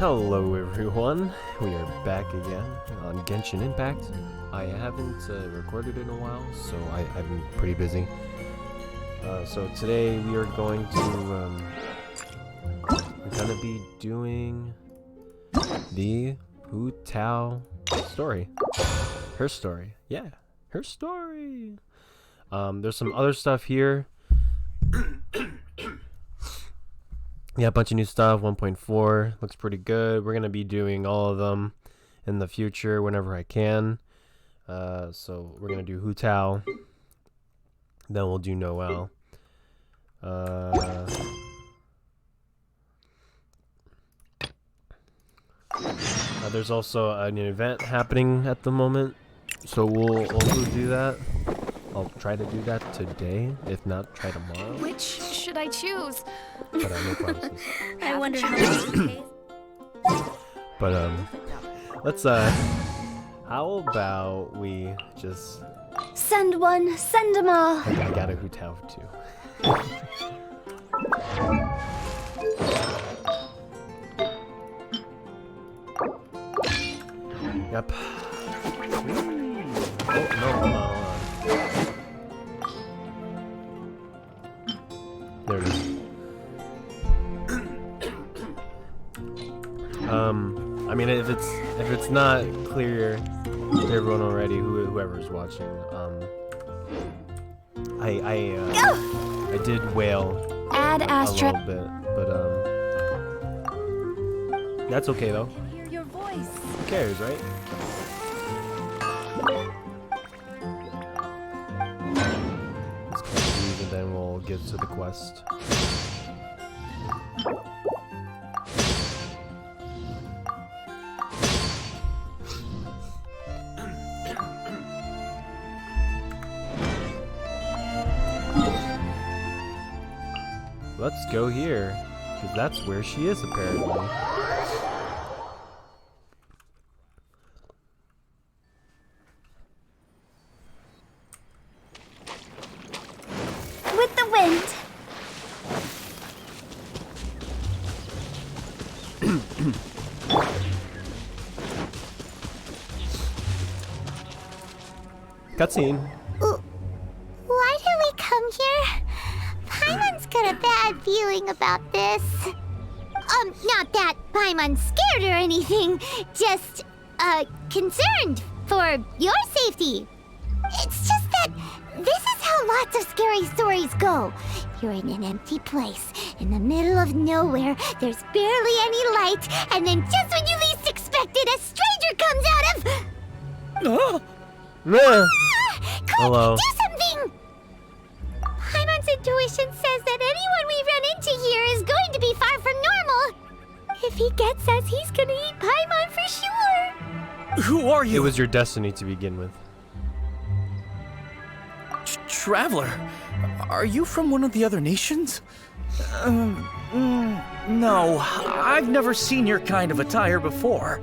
Hello everyone, we are back again on Genshin Impact. I haven't recorded in a while, so I've been pretty busy. So today we are going to, we're gonna be doing the Hu Tao story. Her story, yeah, her story. There's some other stuff here. Yeah, a bunch of new stuff. 1.4 looks pretty good. We're gonna be doing all of them in the future whenever I can. So we're gonna do Hu Tao, then we'll do Noel. There's also an event happening at the moment, so we'll also do that. I'll try to do that today, if not, try tomorrow. Which should I choose? But no promises. I wonder how much it pays. But let's how about we just Send one, send them all. I got a Hu Tao too. Yep. Oh no, hold on. There it is. I mean, if it's not clear to everyone already, whoever's watching, I did wail Add a asterisk. little bit, but that's okay though. I can hear your voice. Who cares, right? Let's close these and then we'll get to the quest. Let's go here, because that's where she is apparently. With the wind. Cutscene. Why did we come here? Paimon's got a bad feeling about this. Not that Paimon's scared or anything, just, concerned for your safety. It's just that this is how lots of scary stories go. You're in an empty place, in the middle of nowhere, there's barely any light, and then just when you least expect it, a stranger comes out of... Quick, Hello. do something! Paimon's intuition says that anyone we run into here is going to be far from normal. If he gets us, he's gonna eat Paimon for sure. Who are It you? was your destiny to begin with. Traveler. Are you from one of the other nations? No, I've never seen your kind of attire before.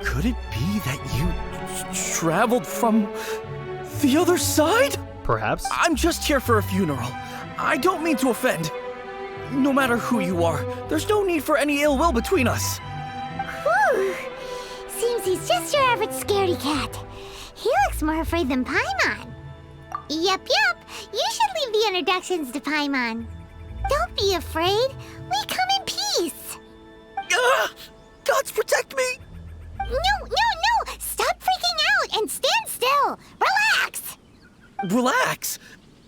Could it be that you traveled from the other side? Perhaps? I'm just here for a funeral. I don't mean to offend. No matter who you are, there's no need for any ill will between us. Whew. Seems he's just your average scaredy cat. He looks more afraid than Paimon. Yep. You should leave the introductions to Paimon. Don't be afraid. We come in peace. Gods protect me! No. Stop freaking out and stand still. Relax. Relax.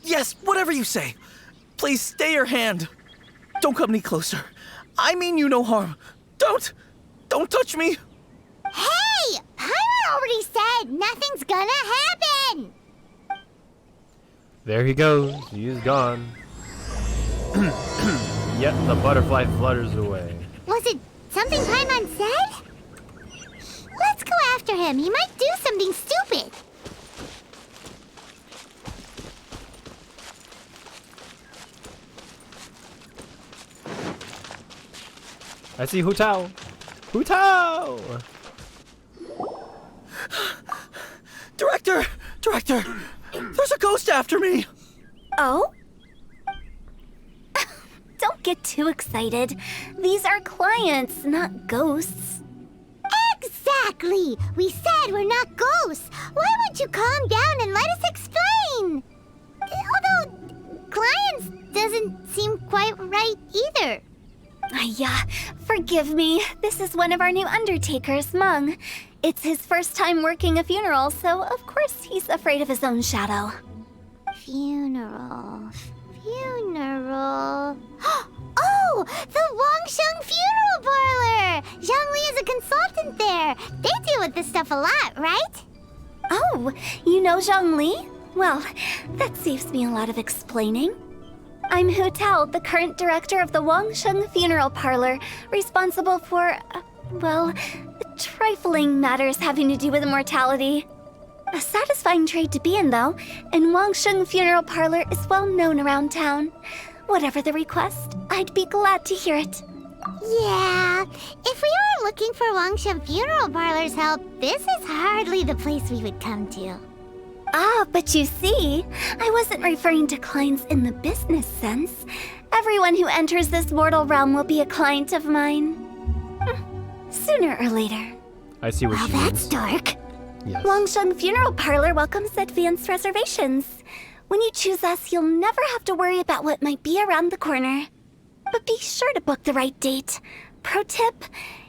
Yes, whatever you say. Please stay your hand. Don't come any closer. I mean you no harm. Don't touch me. Hey, Paimon already said nothing's gonna happen. There he goes. He is gone. Yet the butterfly flutters away. Was it something Paimon said? Let's go after him. He might do something stupid. I see Hu Tao. Hu Tao! Director! There's a ghost after me. Oh? Don't get too excited. These are clients, not ghosts. Exactly! We said we're not ghosts! Why won't you calm down and let us explain? Although, clients doesn't seem quite right either. Yeah, forgive me. This is one of our new undertakers, Mung. It's his first time working a funeral, so of course he's afraid of his own shadow. Funeral. Oh! The Wangsheng Funeral Parlor! Zhangli is a consultant there. They deal with this stuff a lot, right? Oh, you know Zhongli? Well, that saves me a lot of explaining. I'm Hu Tao, the current director of the Wangsheng Funeral Parlor, responsible for, trifling matters having to do with immortality. A satisfying trade to be in, though, and Wangsheng Funeral Parlor is well known around town. Whatever the request, I'd be glad to hear it. Yeah, if we were looking for Wangsheng Funeral Parlor's help, this is hardly the place we would come to. Ah, but you see, I wasn't referring to clients in the business sense. Everyone who enters this mortal realm will be a client of mine. Sooner or later. I see what Well, she that's means. dark. Yes. Wangsheng Funeral Parlor welcomes advanced reservations. When you choose us, you'll never have to worry about what might be around the corner. But be sure to book the right date. Pro tip,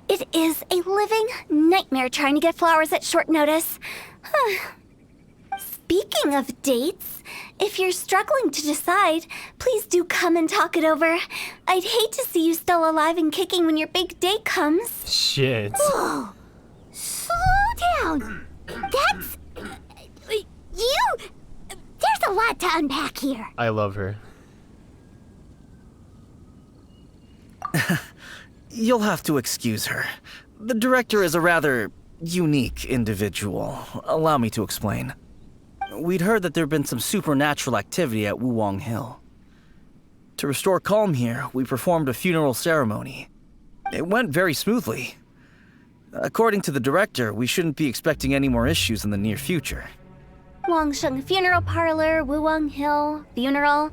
it is a living nightmare trying to get flowers at short notice. Speaking of dates, if you're struggling to decide, please do come and talk it over. I'd hate to see you still alive and kicking when your big day comes. Shit. Whoa! Slow down! That's... you... There's a lot to unpack here. I love her. You'll have to excuse her. The director is a rather unique individual. Allow me to explain. We'd heard that there'd been some supernatural activity at Wuwang Hill. To restore calm here, we performed a funeral ceremony. It went very smoothly. According to the director, we shouldn't be expecting any more issues in the near future. Wangsheng Funeral Parlor, Wuwang Hill, funeral.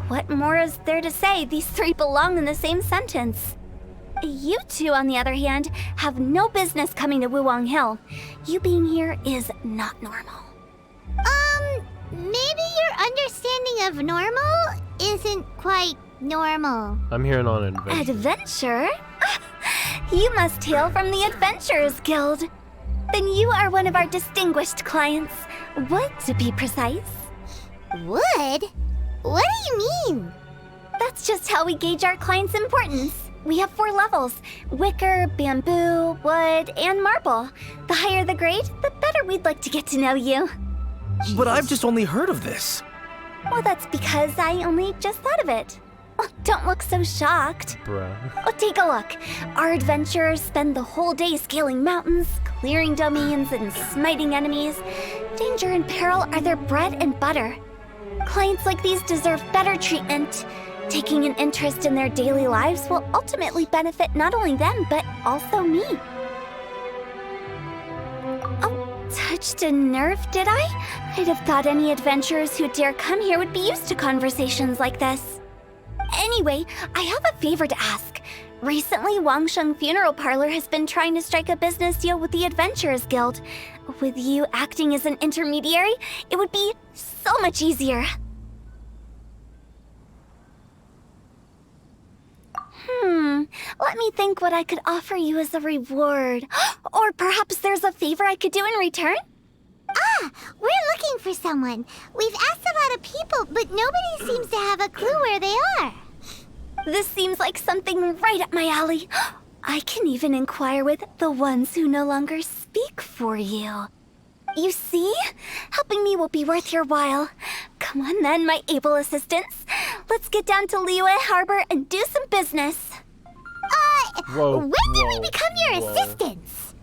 What more is there to say? These three belong in the same sentence. You two, on the other hand, have no business coming to Wuwang Hill. You being here is not normal. Maybe your understanding of normal isn't quite normal. I'm hearing on an adventure. Adventure? You must hail from the Adventurers Guild. Then you are one of our distinguished clients. Wood, to be precise. Wood? What do you mean? That's just how we gauge our clients' importance. We have 4 levels: wicker, bamboo, wood, and marble. The higher the grade, the better we'd like to get to know you. But I've just only heard of this. Well, that's because I only just thought of it. Oh, don't look so shocked. Bruh. Oh, take a look. Our adventurers spend the whole day scaling mountains, clearing domains, and smiting enemies. Danger and peril are their bread and butter. Clients like these deserve better treatment. Taking an interest in their daily lives will ultimately benefit not only them, but also me. Oh, touched a nerve, did I? I'd have thought any adventurers who dare come here would be used to conversations like this. Anyway, I have a favor to ask. Recently, Wangsheng Funeral Parlor has been trying to strike a business deal with the Adventurers Guild. With you acting as an intermediary, it would be so much easier. Let me think what I could offer you as a reward. Or perhaps there's a favor I could do in return? Ah, we're looking for someone. We've asked a lot of people, but nobody seems to have a clue where they are. This seems like something right up my alley. I can even inquire with the ones who no longer speak for you. You see? Helping me will be worth your while. Come on then, my able assistants. Let's get down to Liyue Harbor and do some business. Whoa, When did we whoa, become your whoa. assistants?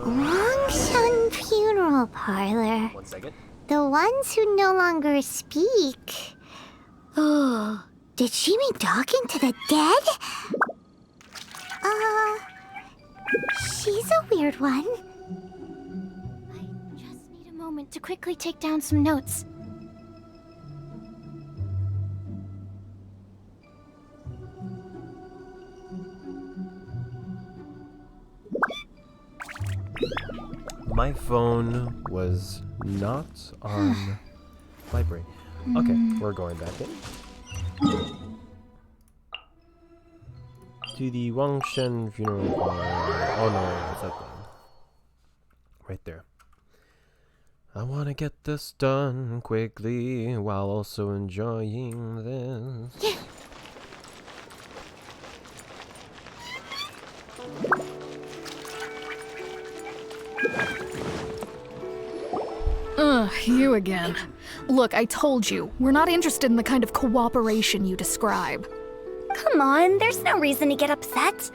Wangsheng Funeral Parlor. 1 second. The ones who no longer speak. Oh, did she mean talking to the dead? She's a weird one. I just need a moment to quickly take down some notes. My phone was not on vibrate. Okay, we're going back in. To the Wangshen funeral parlor. Oh no, it's up there. Right there. I want to get this done quickly while also enjoying this. You again. Look, I told you, we're not interested in the kind of cooperation you describe. Come on, there's no reason to get upset.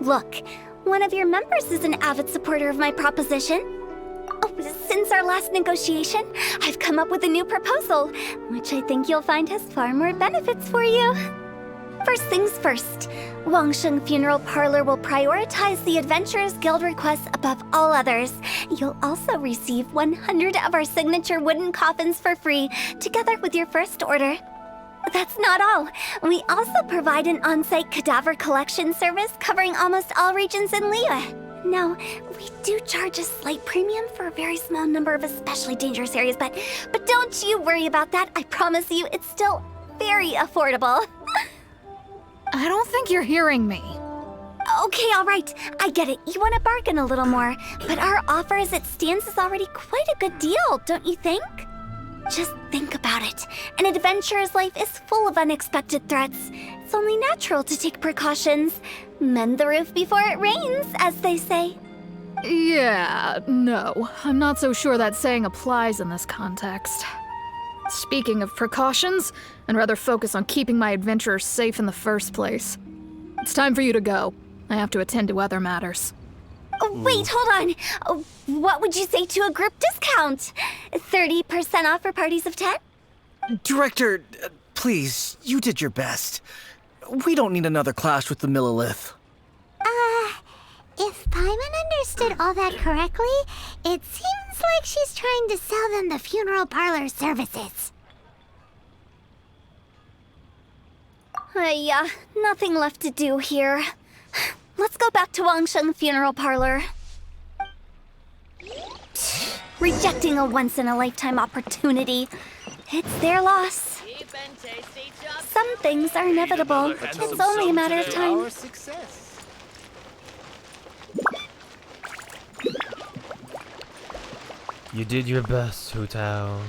Look, one of your members is an avid supporter of my proposition. Oh, since our last negotiation, I've come up with a new proposal, which I think you'll find has far more benefits for you. First things first, Wangsheng Funeral Parlor will prioritize the Adventurers Guild requests above all others. You'll also receive 100 of our signature wooden coffins for free, together with your first order. That's not all. We also provide an on-site cadaver collection service covering almost all regions in Liyue. Now, we do charge a slight premium for a very small number of especially dangerous areas, but don't you worry about that. I promise you, it's still very affordable. I don't think you're hearing me. Okay, all right. I get it. You want to bargain a little more, but our offer as it stands is already quite a good deal, don't you think? Just think about it. An adventurer's life is full of unexpected threats. It's only natural to take precautions. Mend the roof before it rains, as they say. Yeah, no. I'm not so sure that saying applies in this context. Speaking of precautions, I'd rather focus on keeping my adventurers safe in the first place. It's time for you to go. I have to attend to other matters. Oh, wait, hold on. What would you say to a group discount? 30% off for parties of 10? Director, please, you did your best. We don't need another clash with the Millilith. If Paimon understood all that correctly, it seems like she's trying to sell them the funeral parlor services. Nothing left to do here. Let's go back to Wangsheng Funeral Parlor. Rejecting a once-in-a-lifetime opportunity. It's their loss. Some things are inevitable. It's only a matter of time. You did your best, Hu Tao.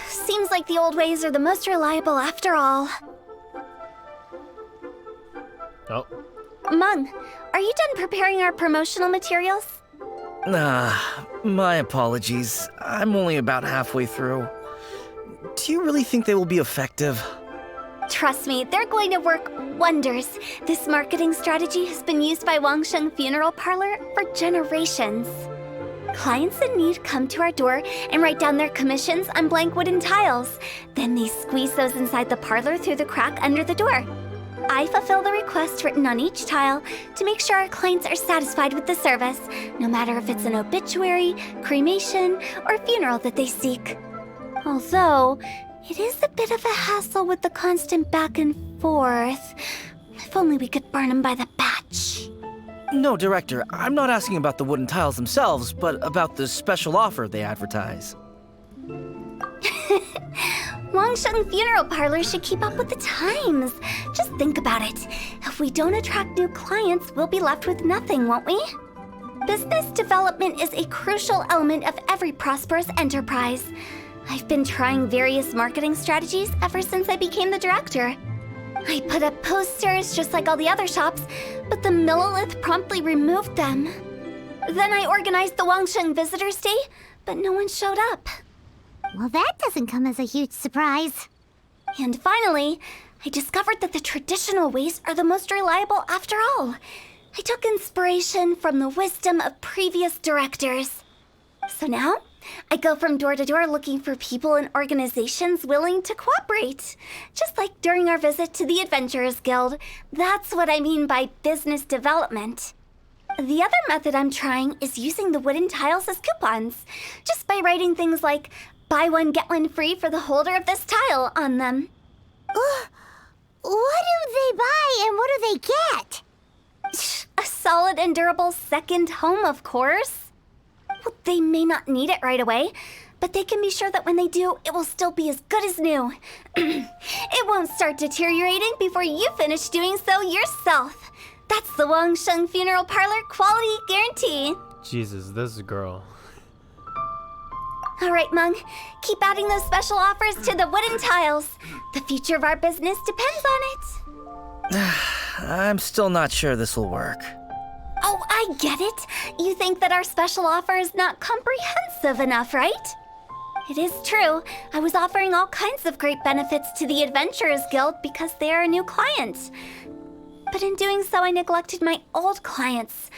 Seems like the old ways are the most reliable after all. Oh. Mung, are you done preparing our promotional materials? My apologies. I'm only about halfway through. Do you really think they will be effective? Trust me, they're going to work wonders. This marketing strategy has been used by Wangsheng Funeral Parlor for generations. Clients in need come to our door and write down their commissions on blank wooden tiles. Then they squeeze those inside the parlor through the crack under the door. I fulfill the requests written on each tile to make sure our clients are satisfied with the service, no matter if it's an obituary, cremation, or funeral that they seek. Although, it is a bit of a hassle with the constant back and forth. If only we could burn them by the batch. No, Director, I'm not asking about the wooden tiles themselves, but about the special offer they advertise. Wangsheng Funeral Parlor should keep up with the times. Just think about it. If we don't attract new clients, we'll be left with nothing, won't we? Business development is a crucial element of every prosperous enterprise. I've been trying various marketing strategies ever since I became the director. I put up posters just like all the other shops, but the Millilith promptly removed them. Then I organized the Wangsheng Visitors Day, but no one showed up. Well, that doesn't come as a huge surprise. And finally, I discovered that the traditional ways are the most reliable after all. I took inspiration from the wisdom of previous directors. So now, I go from door to door looking for people and organizations willing to cooperate. Just like during our visit to the Adventurers Guild. That's what I mean by business development. The other method I'm trying is using the wooden tiles as coupons, just by writing things like, buy one, get one free for the holder of this tile on them. What do they buy and what do they get? A solid and durable second home, of course. Well, they may not need it right away, but they can be sure that when they do, it will still be as good as new. It won't start deteriorating before you finish doing so yourself. That's the Wangsheng Funeral Parlor quality guarantee. Jesus, this girl. All right, Mung. Keep adding those special offers to the wooden tiles. The future of our business depends on it. I'm still not sure this will work. Oh, I get it. You think that our special offer is not comprehensive enough, right? It is true. I was offering all kinds of great benefits to the Adventurers Guild because they are a new client. But in doing so, I neglected my old clients.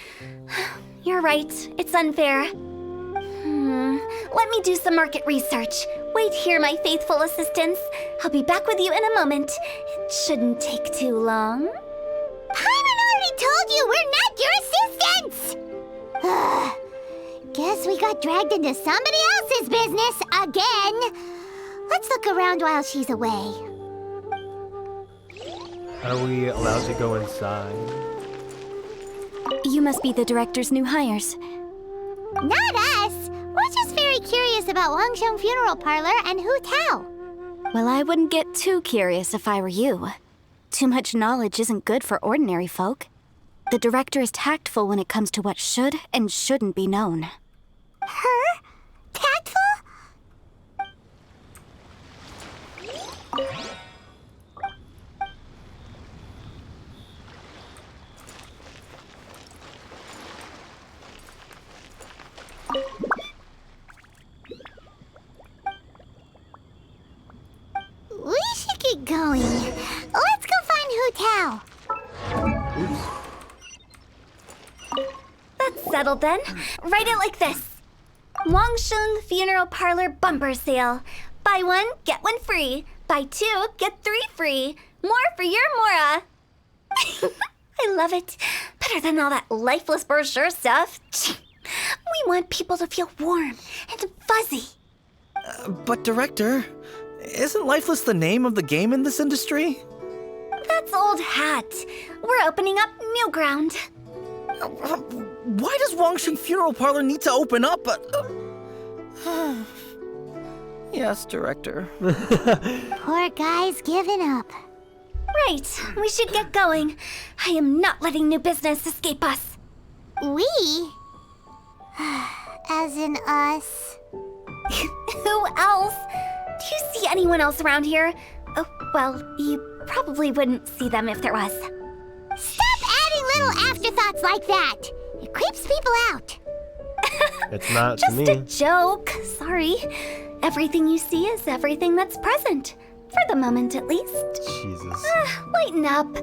You're right. It's unfair. Let me do some market research. Wait here, my faithful assistants. I'll be back with you in a moment. It shouldn't take too long. Paimon already told you we're not your assistants! Guess we got dragged into somebody else's business again. Let's look around while she's away. Are we allowed to go inside? You must be the director's new hires. Not us! We're just very curious about Wangsheng Funeral Parlor and Hu Tao. Well, I wouldn't get too curious if I were you. Too much knowledge isn't good for ordinary folk. The director is tactful when it comes to what should and shouldn't be known. Her? Tactful? We should get going. Let's go find Hu Tao. That's settled then. Write it like this. Wangsheng Funeral Parlor Bumper Sale. Buy one, get one free. Buy two, get three free. More for your Mora. I love it. Better than all that lifeless brochure stuff. We want people to feel warm and fuzzy. But Director, isn't Lifeless the name of the game in this industry? That's old hat. We're opening up new ground. Why does Wangsheng Funeral Parlor need to open up? Yes, Director. Poor guy's given up. Right, we should get going. I am not letting new business escape us. We? As in us. Who else? Do you see anyone else around here? Oh, well, you probably wouldn't see them if there was. Stop adding little afterthoughts like that. It creeps people out. It's not to Just me. a joke. Sorry. Everything you see is everything that's present. For the moment, at least. Jesus. Lighten up.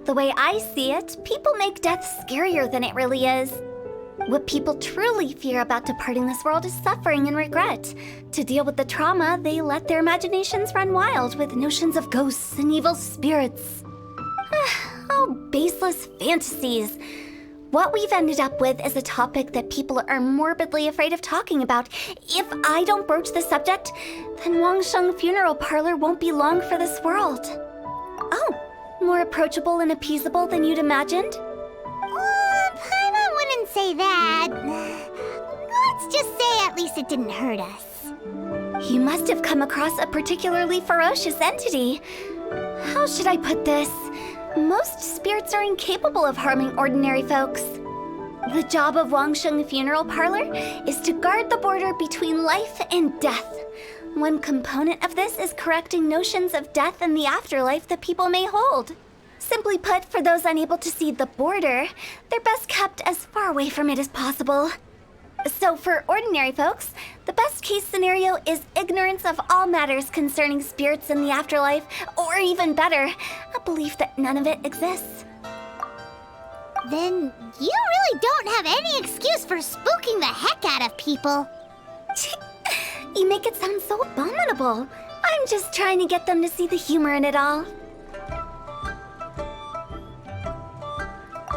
The way I see it, people make death scarier than it really is. What people truly fear about departing this world is suffering and regret. To deal with the trauma, they let their imaginations run wild with notions of ghosts and evil spirits. Oh, baseless fantasies. What we've ended up with is a topic that people are morbidly afraid of talking about. If I don't broach the subject, then Wangsheng Funeral Parlor won't be long for this world. Oh, more approachable and appeasable than you'd imagined? Paimon wouldn't say that. Let's just say at least it didn't hurt us. You must have come across a particularly ferocious entity. How should I put this? Most spirits are incapable of harming ordinary folks. The job of Wangsheng Funeral Parlor is to guard the border between life and death. One component of this is correcting notions of death and the afterlife that people may hold. Simply put, for those unable to see the border, they're best kept as far away from it as possible. So for ordinary folks, the best case scenario is ignorance of all matters concerning spirits in the afterlife, or even better, a belief that none of it exists. Then you really don't have any excuse for spooking the heck out of people. You make it sound so abominable. I'm just trying to get them to see the humor in it all.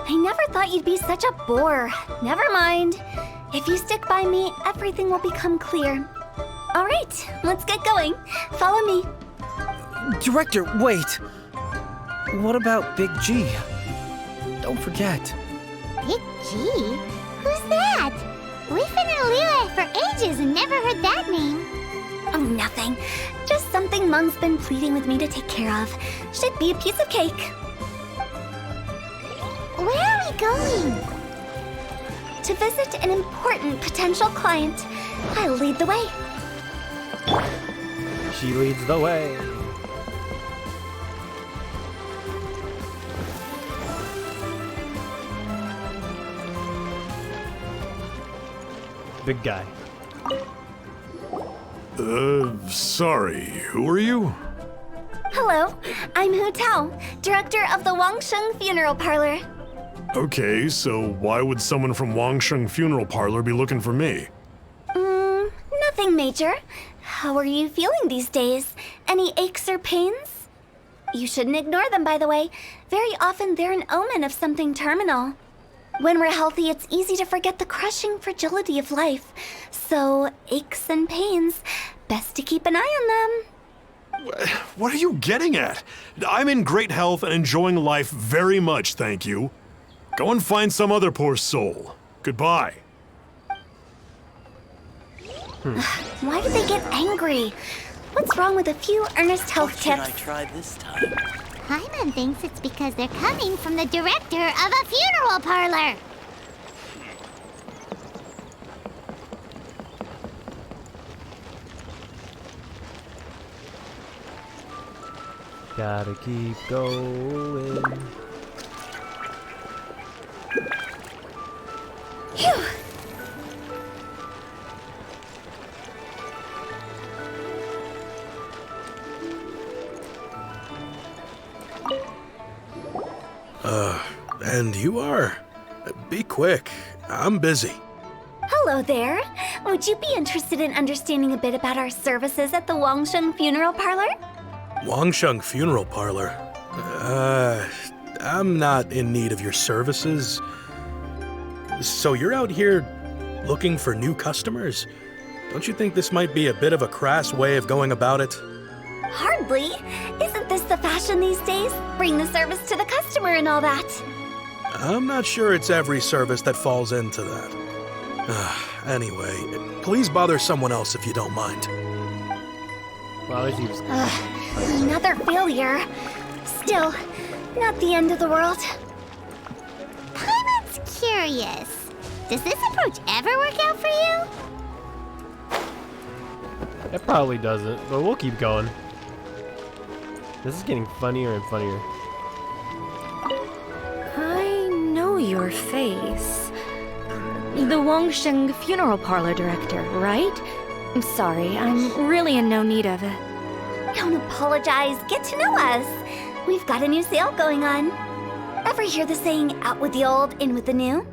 I never thought you'd be such a bore. Never mind. If you stick by me, everything will become clear. All right, let's get going. Follow me. Director, wait! What about Big G? Don't forget. Big G? Who's that? We've been in Liyue for ages and never heard that name. Oh, nothing. Just something Mung's been pleading with me to take care of. Should be a piece of cake. Where are we going? To visit an important potential client. I'll lead the way. She leads the way. Big guy. Sorry, who are you? Hello, I'm Hu Tao, director of the Wangsheng Funeral Parlor. Okay, so why would someone from Wangsheng Funeral Parlor be looking for me? Nothing major. How are you feeling these days? Any aches or pains? You shouldn't ignore them, by the way. Very often they're an omen of something terminal. When we're healthy, it's easy to forget the crushing fragility of life. So, aches and pains, best to keep an eye on them. What are you getting at? I'm in great health and enjoying life very much, thank you. Go and find some other poor soul. Goodbye. Why did they get angry? What's wrong with a few earnest health Should I tips? try this time? Paimon thinks it's because they're coming from the director of a funeral parlor. Gotta keep going. Phew! And you are? Be quick. I'm busy. Hello there. Would you be interested in understanding a bit about our services at the Wangsheng Funeral Parlor? Wangsheng Funeral Parlor. I'm not in need of your services. So you're out here looking for new customers? Don't you think this might be a bit of a crass way of going about it? Hardly. Isn't this the fashion these days? Bring the service to the customer and all that. I'm not sure it's every service that falls into that. Anyway, please bother someone else if you don't mind. Well, he was Another failure. Still, not the end of the world. Paimon's curious. Does this approach ever work out for you? It probably doesn't, but we'll keep going. This is getting funnier and funnier. I know your face. The Wangsheng Funeral Parlor director, right? I'm sorry, I'm really in no need of it. Don't apologize. Get to know us. We've got a new sale going on. Ever hear the saying, out with the old, in with the new?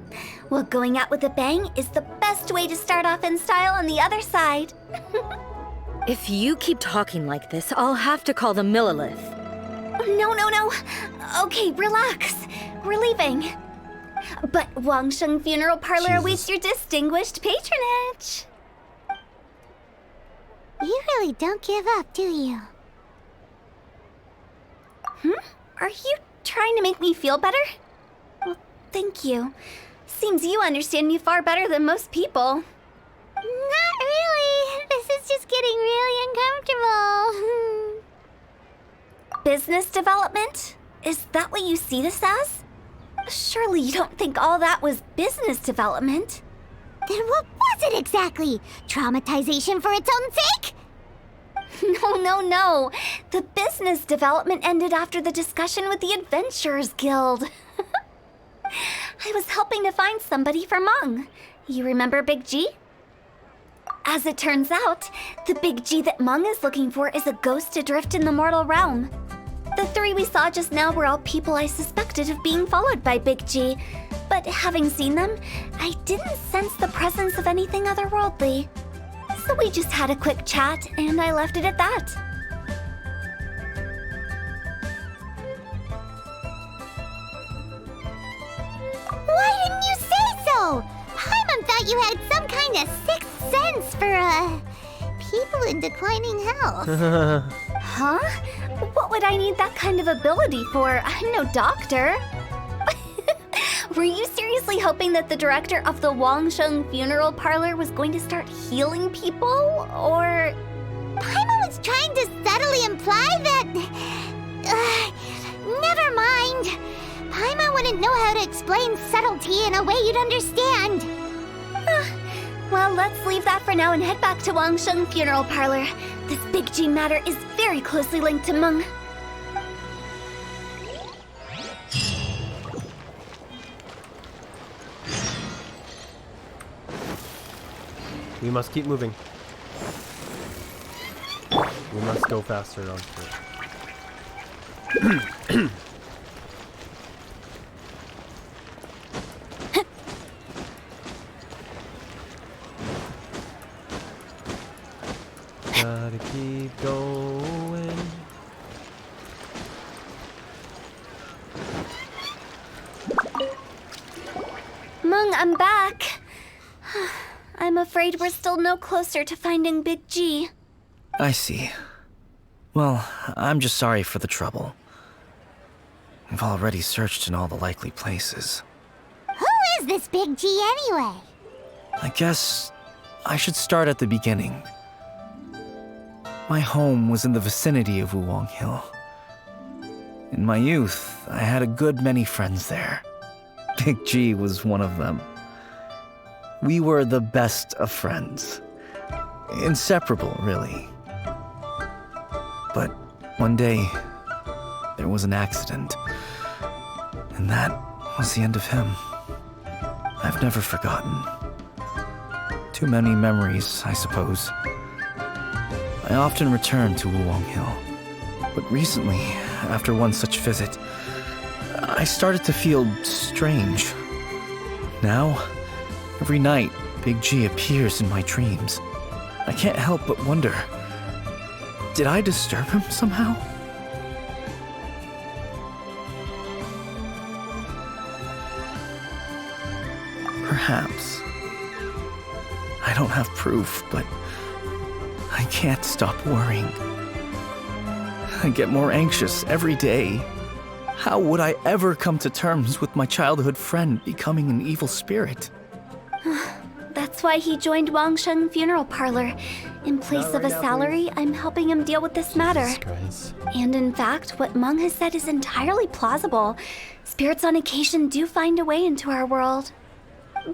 Well, going out with a bang is the best way to start off in style on the other side. If you keep talking like this, I'll have to call the Millilith. No. Okay, relax. We're leaving. But Wangsheng Funeral Parlor awaits your distinguished patronage. You really don't give up, do you? Are you trying to make me feel better? Well, thank you. Seems you understand me far better than most people. Not really. This is just getting really uncomfortable. Business development? Is that what you see this as? Surely you don't think all that was business development. Then what was it exactly? Traumatization for its own sake? No. The business development ended after the discussion with the Adventurers Guild. I was helping to find somebody for Mung. You remember Big G? As it turns out, the Big G that Mung is looking for is a ghost adrift in the mortal realm. The three we saw just now were all people I suspected of being followed by Big G, but having seen them, I didn't sense the presence of anything otherworldly. So we just had a quick chat, and I left it at that. thought you had some kind of sixth sense for, people in declining health. Huh? What would I need that kind of ability for? I'm no doctor. Were you seriously hoping that the director of the Wangsheng Funeral Parlor was going to start healing people, or...? Paimon was trying to subtly imply that... never mind. Paimon wouldn't know how to explain subtlety in a way you'd understand. Well, let's leave that for now and head back to Wangsheng Funeral Parlor. This Big G matter is very closely linked to Meng. We must keep moving. We must go faster on foot. Gotta keep going. Meng, I'm back. I'm afraid we're still no closer to finding Big G. I see. Well, I'm just sorry for the trouble. We've already searched in all the likely places. Who is this Big G anyway? I guess I should start at the beginning. My home was in the vicinity of Wuwang Hill. In my youth, I had a good many friends there. Big G was one of them. We were the best of friends. Inseparable, really. But one day, there was an accident. And that was the end of him. I've never forgotten. Too many memories, I suppose. I often return to Wuwang Hill. But recently, after one such visit, I started to feel strange. Now, every night, Big G appears in my dreams. I can't help but wonder, did I disturb him somehow? Perhaps. I don't have proof, but I can't stop worrying. I get more anxious every day. How would I ever come to terms with my childhood friend becoming an evil spirit? That's why he joined Wangsheng Funeral Parlor. In place of a salary, I'm helping him deal with this matter. And in fact, what Meng has said is entirely plausible. Spirits on occasion do find a way into our world.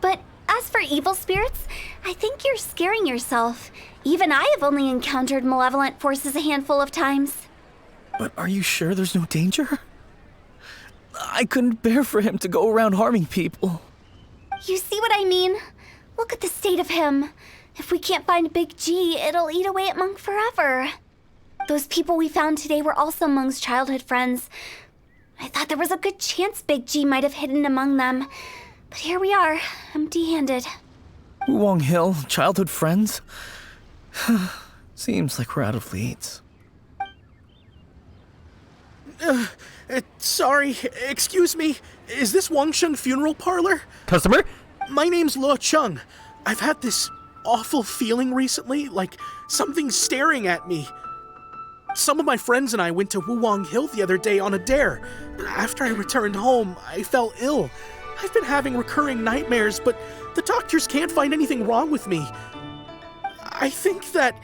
But as for evil spirits, I think you're scaring yourself. Even I have only encountered malevolent forces a handful of times. But are you sure there's no danger? I couldn't bear for him to go around harming people. You see what I mean? Look at the state of him. If we can't find Big G, it'll eat away at Meng forever. Those people we found today were also Meng's childhood friends. I thought there was a good chance Big G might have hidden among them. But here we are, empty-handed. Wuwang Hill, childhood friends? Seems like we're out of leads. Sorry, excuse me. Is this Wangsheng Funeral Parlor? Customer? My name's Luo Chung. I've had this awful feeling recently, like something's staring at me. Some of my friends and I went to Wuwang Hill the other day on a dare. After I returned home, I fell ill. I've been having recurring nightmares, but the doctors can't find anything wrong with me. I think that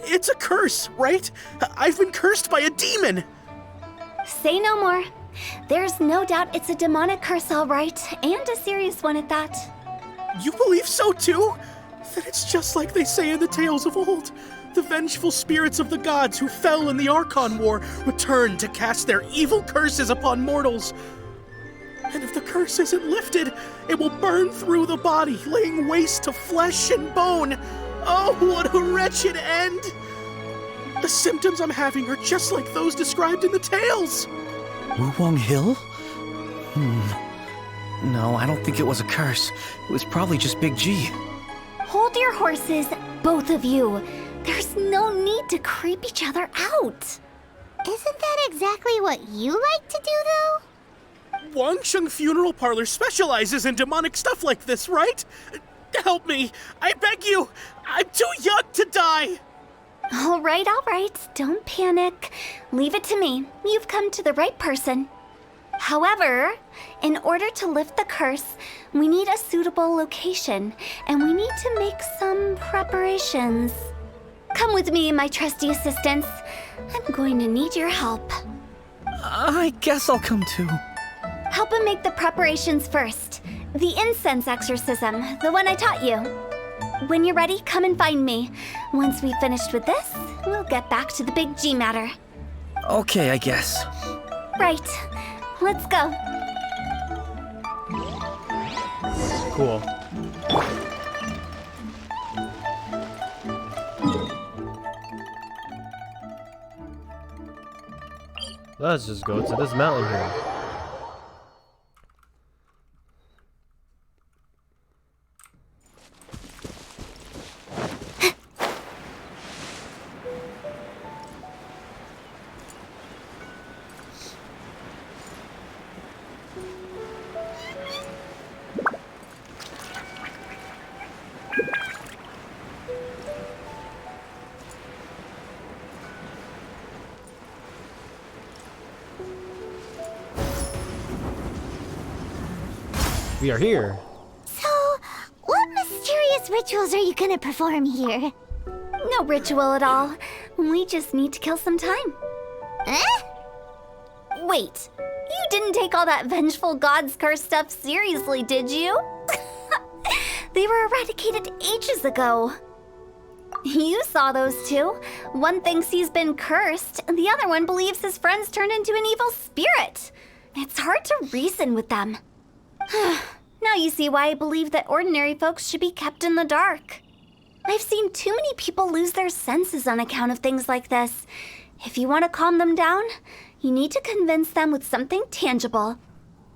it's a curse, right? I've been cursed by a demon. Say no more. There's no doubt it's a demonic curse, all right, and a serious one at that. You believe so too? Then it's just like they say in the tales of old. The vengeful spirits of the gods who fell in the Archon War return to cast their evil curses upon mortals. And if the curse isn't lifted, it will burn through the body, laying waste to flesh and bone. Oh, what a wretched end! The symptoms I'm having are just like those described in the tales. Wuwang Hill? No, I don't think it was a curse. It was probably just Big G. Hold your horses, both of you. There's no need to creep each other out. Isn't that exactly what you like to do, though? Wangsheng Funeral Parlor specializes in demonic stuff like this, right? Help me! I beg you! I'm too young to die! All right. Don't panic. Leave it to me. You've come to the right person. However, in order to lift the curse, we need a suitable location, and we need to make some preparations. Come with me, my trusty assistants. I'm going to need your help. I guess I'll come too. Help him make the preparations first. The incense exorcism, the one I taught you. When you're ready, come and find me. Once we've finished with this, we'll get back to the big G matter. Okay, I guess. Right. Let's go. Cool. Let's just go to this mountain here. We are here. So, what mysterious rituals are you gonna perform here? No ritual at all. We just need to kill some time. Eh? Wait, you didn't take all that vengeful god's curse stuff seriously, did you? They were eradicated ages ago. You saw those two. One thinks he's been cursed, and the other one believes his friends turned into an evil spirit. It's hard to reason with them. Now you see why I believe that ordinary folks should be kept in the dark. I've seen too many people lose their senses on account of things like this. If you want to calm them down, you need to convince them with something tangible.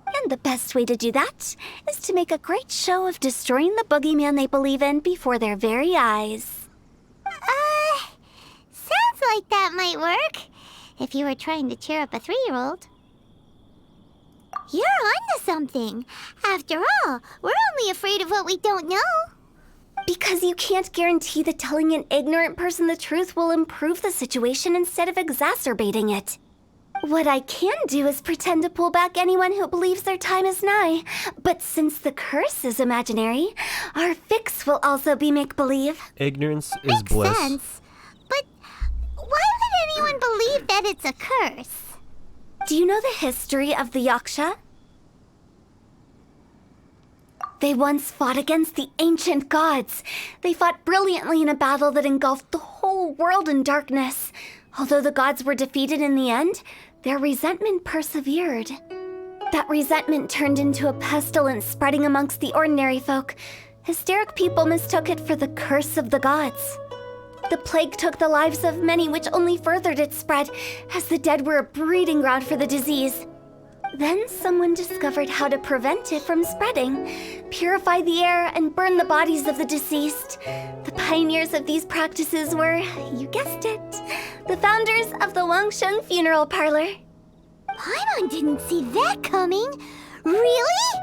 And the best way to do that is to make a great show of destroying the boogeyman they believe in before their very eyes. Sounds like that might work. If you were trying to cheer up a 3-year-old. You're onto something. After all, we're only afraid of what we don't know. Because you can't guarantee that telling an ignorant person the truth will improve the situation instead of exacerbating it. What I can do is pretend to pull back anyone who believes their time is nigh. But since the curse is imaginary, our fix will also be make-believe. Ignorance is Makes bliss. sense. But why would anyone believe that it's a curse? Do you know the history of the Yaksha? They once fought against the ancient gods. They fought brilliantly in a battle that engulfed the whole world in darkness. Although the gods were defeated in the end, their resentment persevered. That resentment turned into a pestilence spreading amongst the ordinary folk. Hysteric people mistook it for the curse of the gods. The plague took the lives of many, which only furthered its spread, as the dead were a breeding ground for the disease. Then someone discovered how to prevent it from spreading, purify the air, and burn the bodies of the deceased. The pioneers of these practices were, you guessed it, the founders of the Wangsheng Funeral Parlor. Paimon didn't see that coming. Really?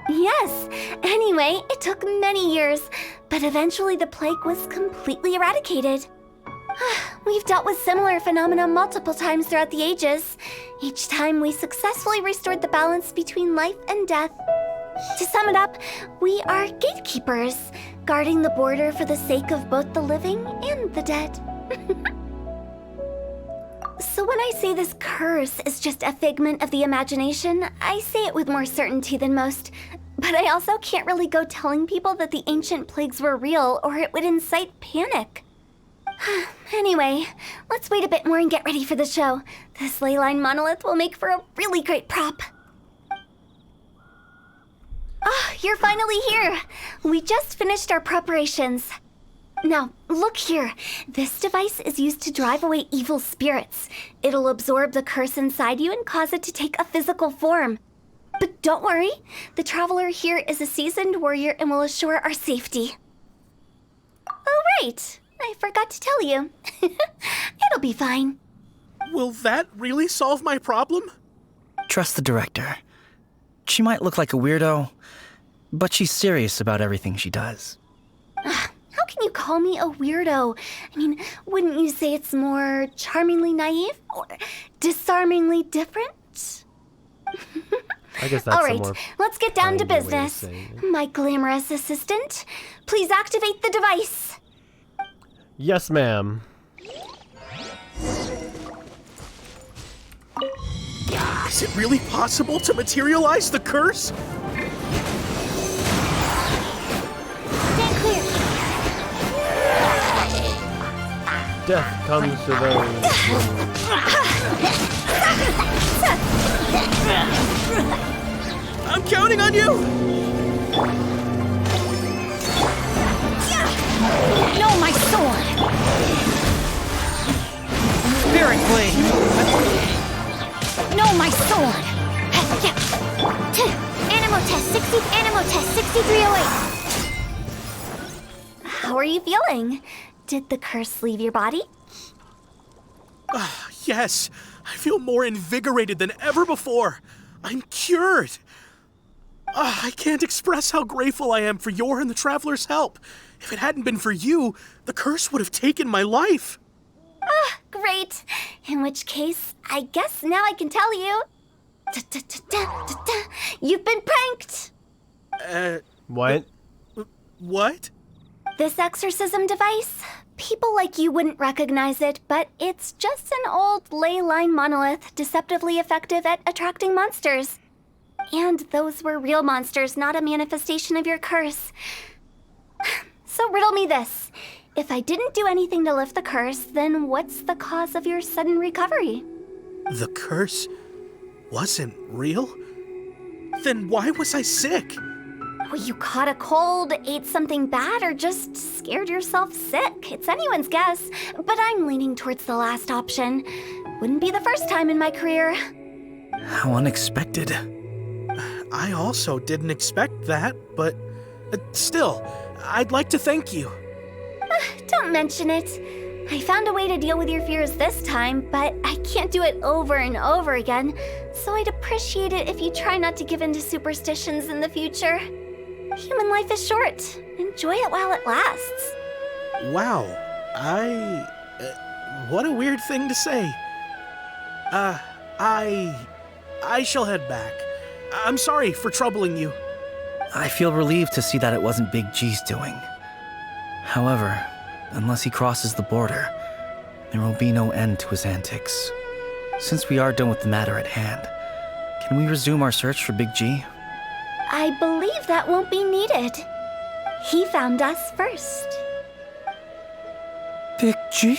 Yes. Anyway, it took many years, but eventually the plague was completely eradicated. We've dealt with similar phenomena multiple times throughout the ages. Each time we successfully restored the balance between life and death. To sum it up, we are gatekeepers, guarding the border for the sake of both the living and the dead. So when I say this curse is just a figment of the imagination, I say it with more certainty than most. But I also can't really go telling people that the ancient plagues were real, or it would incite panic. Anyway, let's wait a bit more and get ready for the show. This leyline monolith will make for a really great prop. Oh, you're finally here! We just finished our preparations. Now, look here. This device is used to drive away evil spirits. It'll absorb the curse inside you and cause it to take a physical form. But don't worry, the traveler here is a seasoned warrior and will assure our safety. Oh, right. I forgot to tell you. It'll be fine. Will that really solve my problem? Trust the director. She might look like a weirdo, but she's serious about everything she does. How can you call me a weirdo? I mean, wouldn't you say it's more charmingly naive or disarmingly different? I guess that's All a right, more let's get down to kinder way of business. saying it. My glamorous assistant, please activate the device. Yes, ma'am. Is it really possible to materialize the curse? Stand clear. Death comes to those I'm counting on you! No, my sword! Spirit Blade! No, my sword! Animal test 6308. How are you feeling? Did the curse leave your body? Yes, I feel more invigorated than ever before. I'm cured. I can't express how grateful I am for your and the Traveler's help. If it hadn't been for you, the curse would have taken my life. Great. In which case, I guess now I can tell you. You've been pranked! what? What? This exorcism device, people like you wouldn't recognize it, but it's just an old ley line monolith deceptively effective at attracting monsters. And those were real monsters, not a manifestation of your curse. So riddle me this. If I didn't do anything to lift the curse, then what's the cause of your sudden recovery? The curse wasn't real? Then why was I sick? Well, you caught a cold, ate something bad, or just scared yourself sick. It's anyone's guess, but I'm leaning towards the last option. Wouldn't be the first time in my career. How unexpected. I also didn't expect that, but still, I'd like to thank you. Don't mention it. I found a way to deal with your fears this time, but I can't do it over and over again, so I'd appreciate it if you try not to give in to superstitions in the future. Human life is short. Enjoy it while it lasts. Wow, what a weird thing to say. I shall head back. I'm sorry for troubling you. I feel relieved to see that it wasn't Big G's doing. However, unless he crosses the border, there will be no end to his antics. Since we are done with the matter at hand, can we resume our search for Big G? I believe that won't be needed. He found us first. Big G?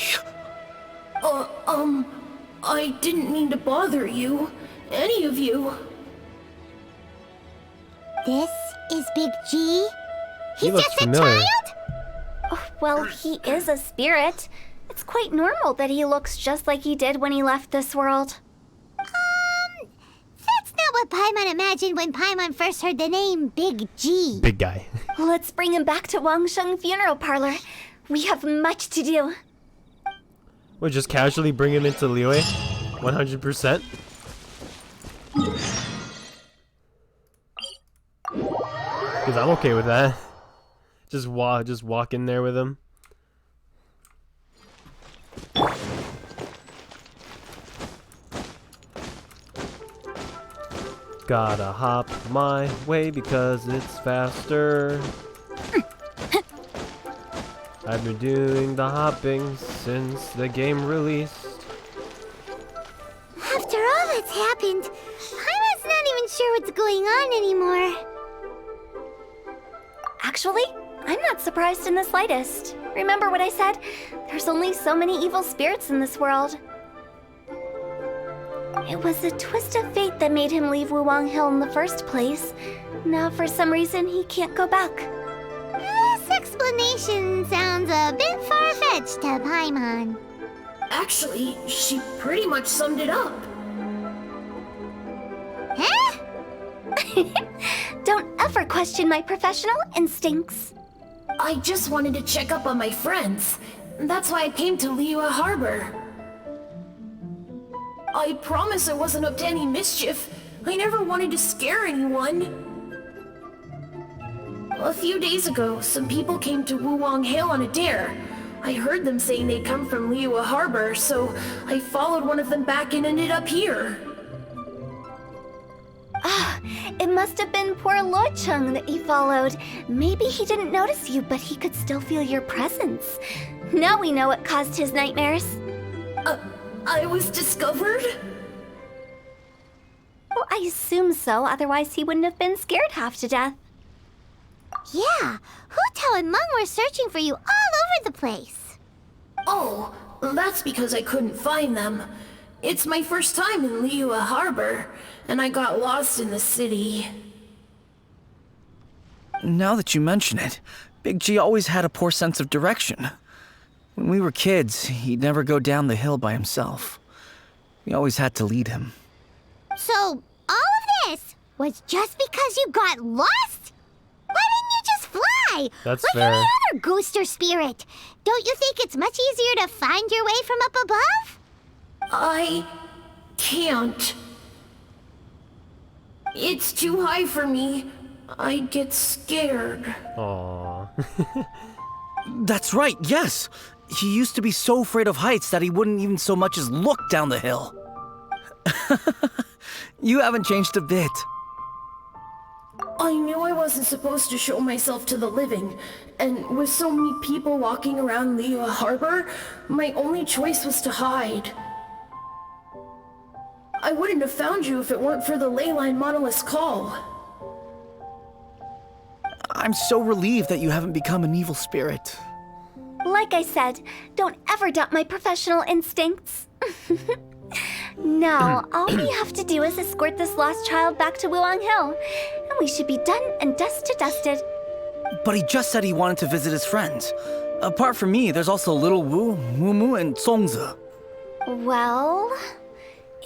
I didn't mean to bother you. Any of you. This is Big G? He He's looks just familiar. a child? Well, he is a spirit. It's quite normal that he looks just like he did when he left this world. That's not what Paimon imagined when Paimon first heard the name Big G. Big guy. Let's bring him back to Wangsheng Funeral Parlor. We have much to do. We'll just casually bring him into Liyue? 100%? Because I'm okay with that. Just walk in there with him. Gotta hop my way because it's faster. I've been doing the hopping since the game released. After all that's happened, Paimon's not even sure what's going on anymore. Actually, I'm not surprised in the slightest. Remember what I said? There's only so many evil spirits in this world. It was a twist of fate that made him leave Wuwang Hill in the first place. Now, for some reason, he can't go back. This explanation sounds a bit far-fetched to Paimon. Actually, she pretty much summed it up. Huh? Don't ever question my professional instincts. I just wanted to check up on my friends. That's why I came to Liyue Harbor. I promise I wasn't up to any mischief. I never wanted to scare anyone. A few days ago, some people came to Wuwang Hill on a dare. I heard them saying they'd come from Liyue Harbor, so I followed one of them back and ended up here. It must have been poor Luocheng that you followed. Maybe he didn't notice you, but he could still feel your presence. Now we know what caused his nightmares. I was discovered? Well, I assume so, otherwise he wouldn't have been scared half to death. Yeah, Hu Tao and Meng were searching for you all over the place. Oh, that's because I couldn't find them. It's my first time in Liyue Harbor, and I got lost in the city. Now that you mention it, Big G always had a poor sense of direction. When we were kids, he'd never go down the hill by himself. We always had to lead him. So, all of this was just because you got lost? Why didn't you just fly? That's like fair. any other ghost or spirit? Don't you think it's much easier to find your way from up above? I can't. It's too high for me. I'd get scared. Aww. That's right, yes! He used to be so afraid of heights that he wouldn't even so much as look down the hill. You haven't changed a bit. I knew I wasn't supposed to show myself to the living, and with so many people walking around Liyue Harbor, my only choice was to hide. I wouldn't have found you if it weren't for the Leyline Monolith's call. I'm so relieved that you haven't become an evil spirit. Like I said, don't ever doubt my professional instincts. Now, all we have to do is escort this lost child back to Wuwang Hill, and we should be done and dusted. But he just said he wanted to visit his friends. Apart from me, there's also Little Wu, Mumu, and Songzi. Well,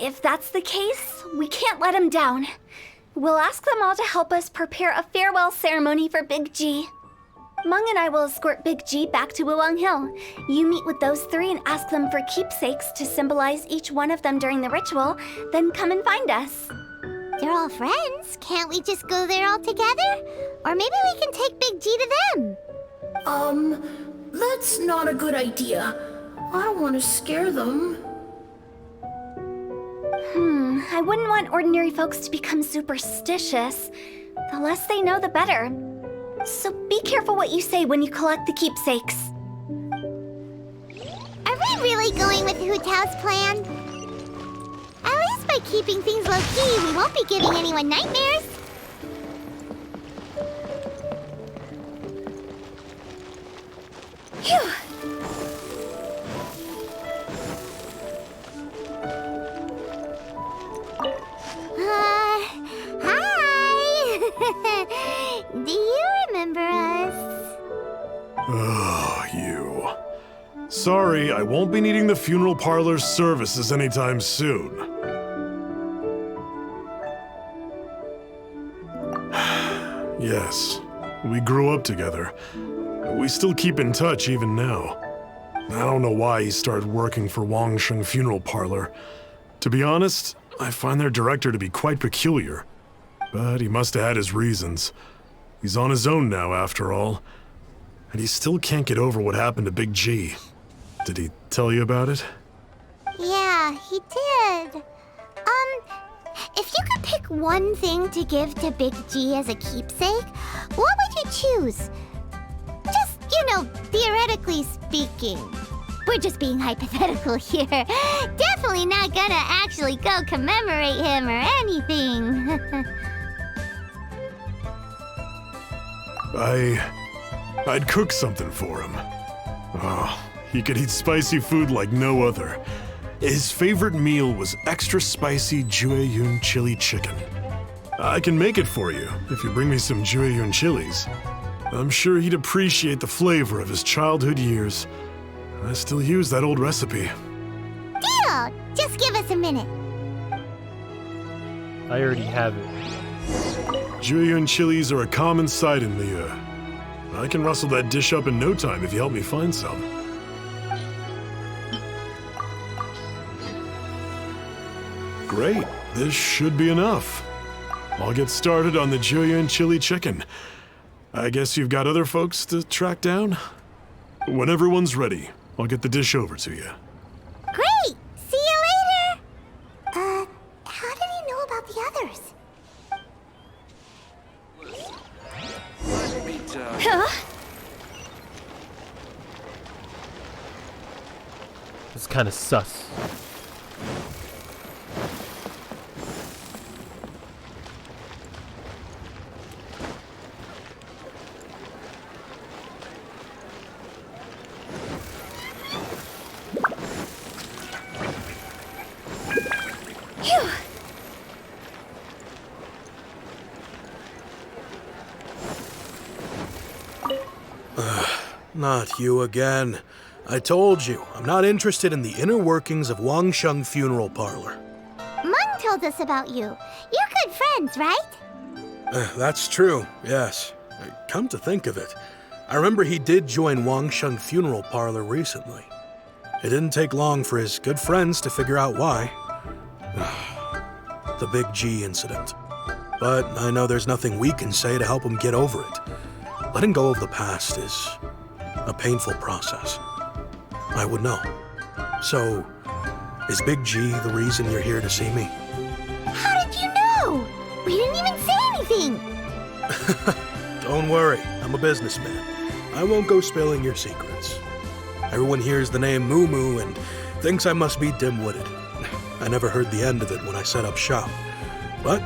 if that's the case, we can't let him down. We'll ask them all to help us prepare a farewell ceremony for Big G. Meng and I will escort Big G back to Wuwang Hill. You meet with those three and ask them for keepsakes to symbolize each one of them during the ritual, then come and find us. They're all friends. Can't we just go there all together? Or maybe we can take Big G to them. That's not a good idea. I don't want to scare them. I wouldn't want ordinary folks to become superstitious. The less they know, the better. So be careful what you say when you collect the keepsakes. Are we really going with Hu Tao's plan? At least by keeping things low-key, we won't be giving anyone nightmares. Phew! Hi! Do you remember us? Oh, you. Sorry, I won't be needing the funeral parlor's services anytime soon. Yes, we grew up together. We still keep in touch even now. I don't know why he started working for Wangsheng Funeral Parlor. To be honest, I find their director to be quite peculiar. But he must have had his reasons. He's on his own now, after all. And he still can't get over what happened to Big G. Did he tell you about it? Yeah, he did. If you could pick one thing to give to Big G as a keepsake, what would you choose? Just, theoretically speaking. We're just being hypothetical here. Definitely not gonna actually go commemorate him or anything. I'd cook something for him. Oh, he could eat spicy food like no other. His favorite meal was extra spicy Jueyun chili chicken. I can make it for you if you bring me some Jueyun chilies. I'm sure he'd appreciate the flavor of his childhood years. I still use that old recipe. Deal! Just give us a minute. I already have it. Jueyun chilies are a common sight in Liyue. I can rustle that dish up in no time if you help me find some. Great, this should be enough. I'll get started on the Jueyun chili chicken. I guess you've got other folks to track down? When everyone's ready, I'll get the dish over to you. Great! See you later! How did he know about the others? It's kind of sus. Not you again. I told you, I'm not interested in the inner workings of Wangsheng Funeral Parlor. Mung told us about you. You're good friends, right? That's true, yes. Come to think of it, I remember he did join Wangsheng Funeral Parlor recently. It didn't take long for his good friends to figure out why. The Big G incident. But I know there's nothing we can say to help him get over it. Letting go of the past is a painful process. I would know. So, is Big G the reason you're here to see me? How did you know? We didn't even say anything! Don't worry, I'm a businessman. I won't go spilling your secrets. Everyone hears the name Moo Moo and thinks I must be dim-witted. I never heard the end of it when I set up shop. But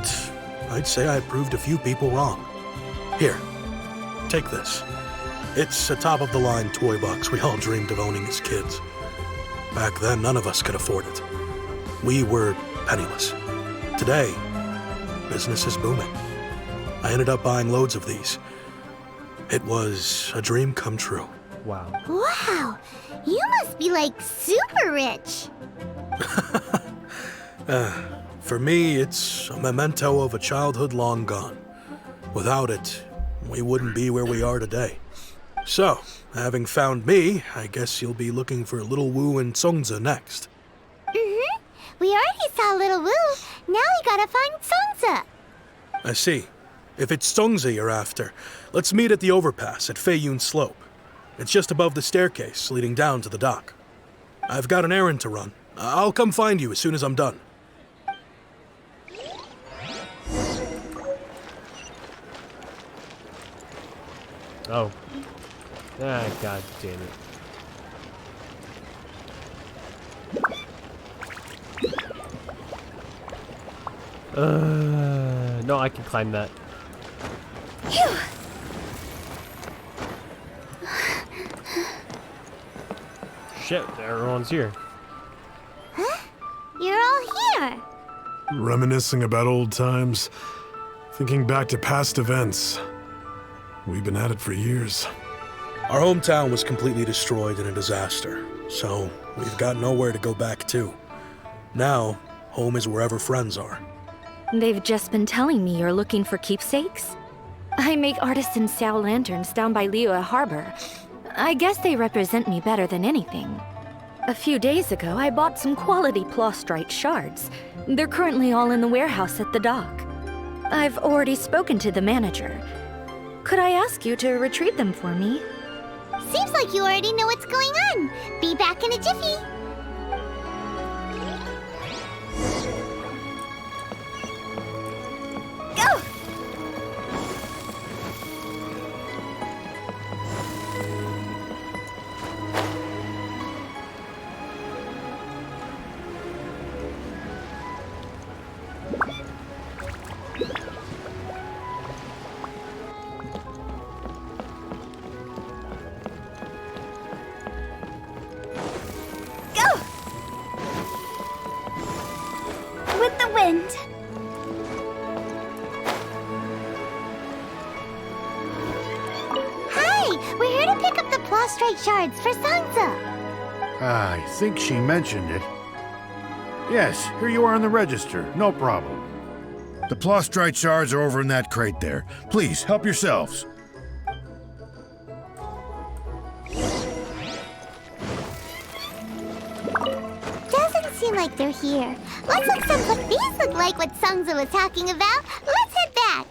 I'd say I proved a few people wrong. Here, take this. It's a top-of-the-line toy box we all dreamed of owning as kids. Back then, none of us could afford it. We were penniless. Today, business is booming. I ended up buying loads of these. It was a dream come true. Wow. Wow! You must be like super rich! For me, it's a memento of a childhood long gone. Without it, we wouldn't be where we are today. So, having found me, I guess you'll be looking for Little Wu and Songza next. Mm-hmm. We already saw Little Wu. Now we gotta find Songza. I see. If it's Songza you're after, let's meet at the overpass at Feiyun Slope. It's just above the staircase leading down to the dock. I've got an errand to run. I'll come find you as soon as I'm done. Oh. Ah, god damn it. No, I can climb that. Shit, everyone's here. Huh? You're all here! Reminiscing about old times, thinking back to past events. We've been at it for years. Our hometown was completely destroyed in a disaster, so we've got nowhere to go back to. Now, home is wherever friends are. They've just been telling me you're looking for keepsakes. I make artisan sail lanterns down by Liyue Harbor. I guess they represent me better than anything. A few days ago, I bought some quality plastrite shards. They're currently all in the warehouse at the dock. I've already spoken to the manager. Could I ask you to retrieve them for me? Seems like you already know what's going on. Be back in a jiffy. Go! With the wind. Hi, we're here to pick up the plastrite shards for Songza. I think she mentioned it. Yes, here you are on the register. No problem. The plastrite shards are over in that crate there. Please, help yourselves. Doesn't seem like they're here. Let's look some what these look like what Songza was talking about. Let's head back.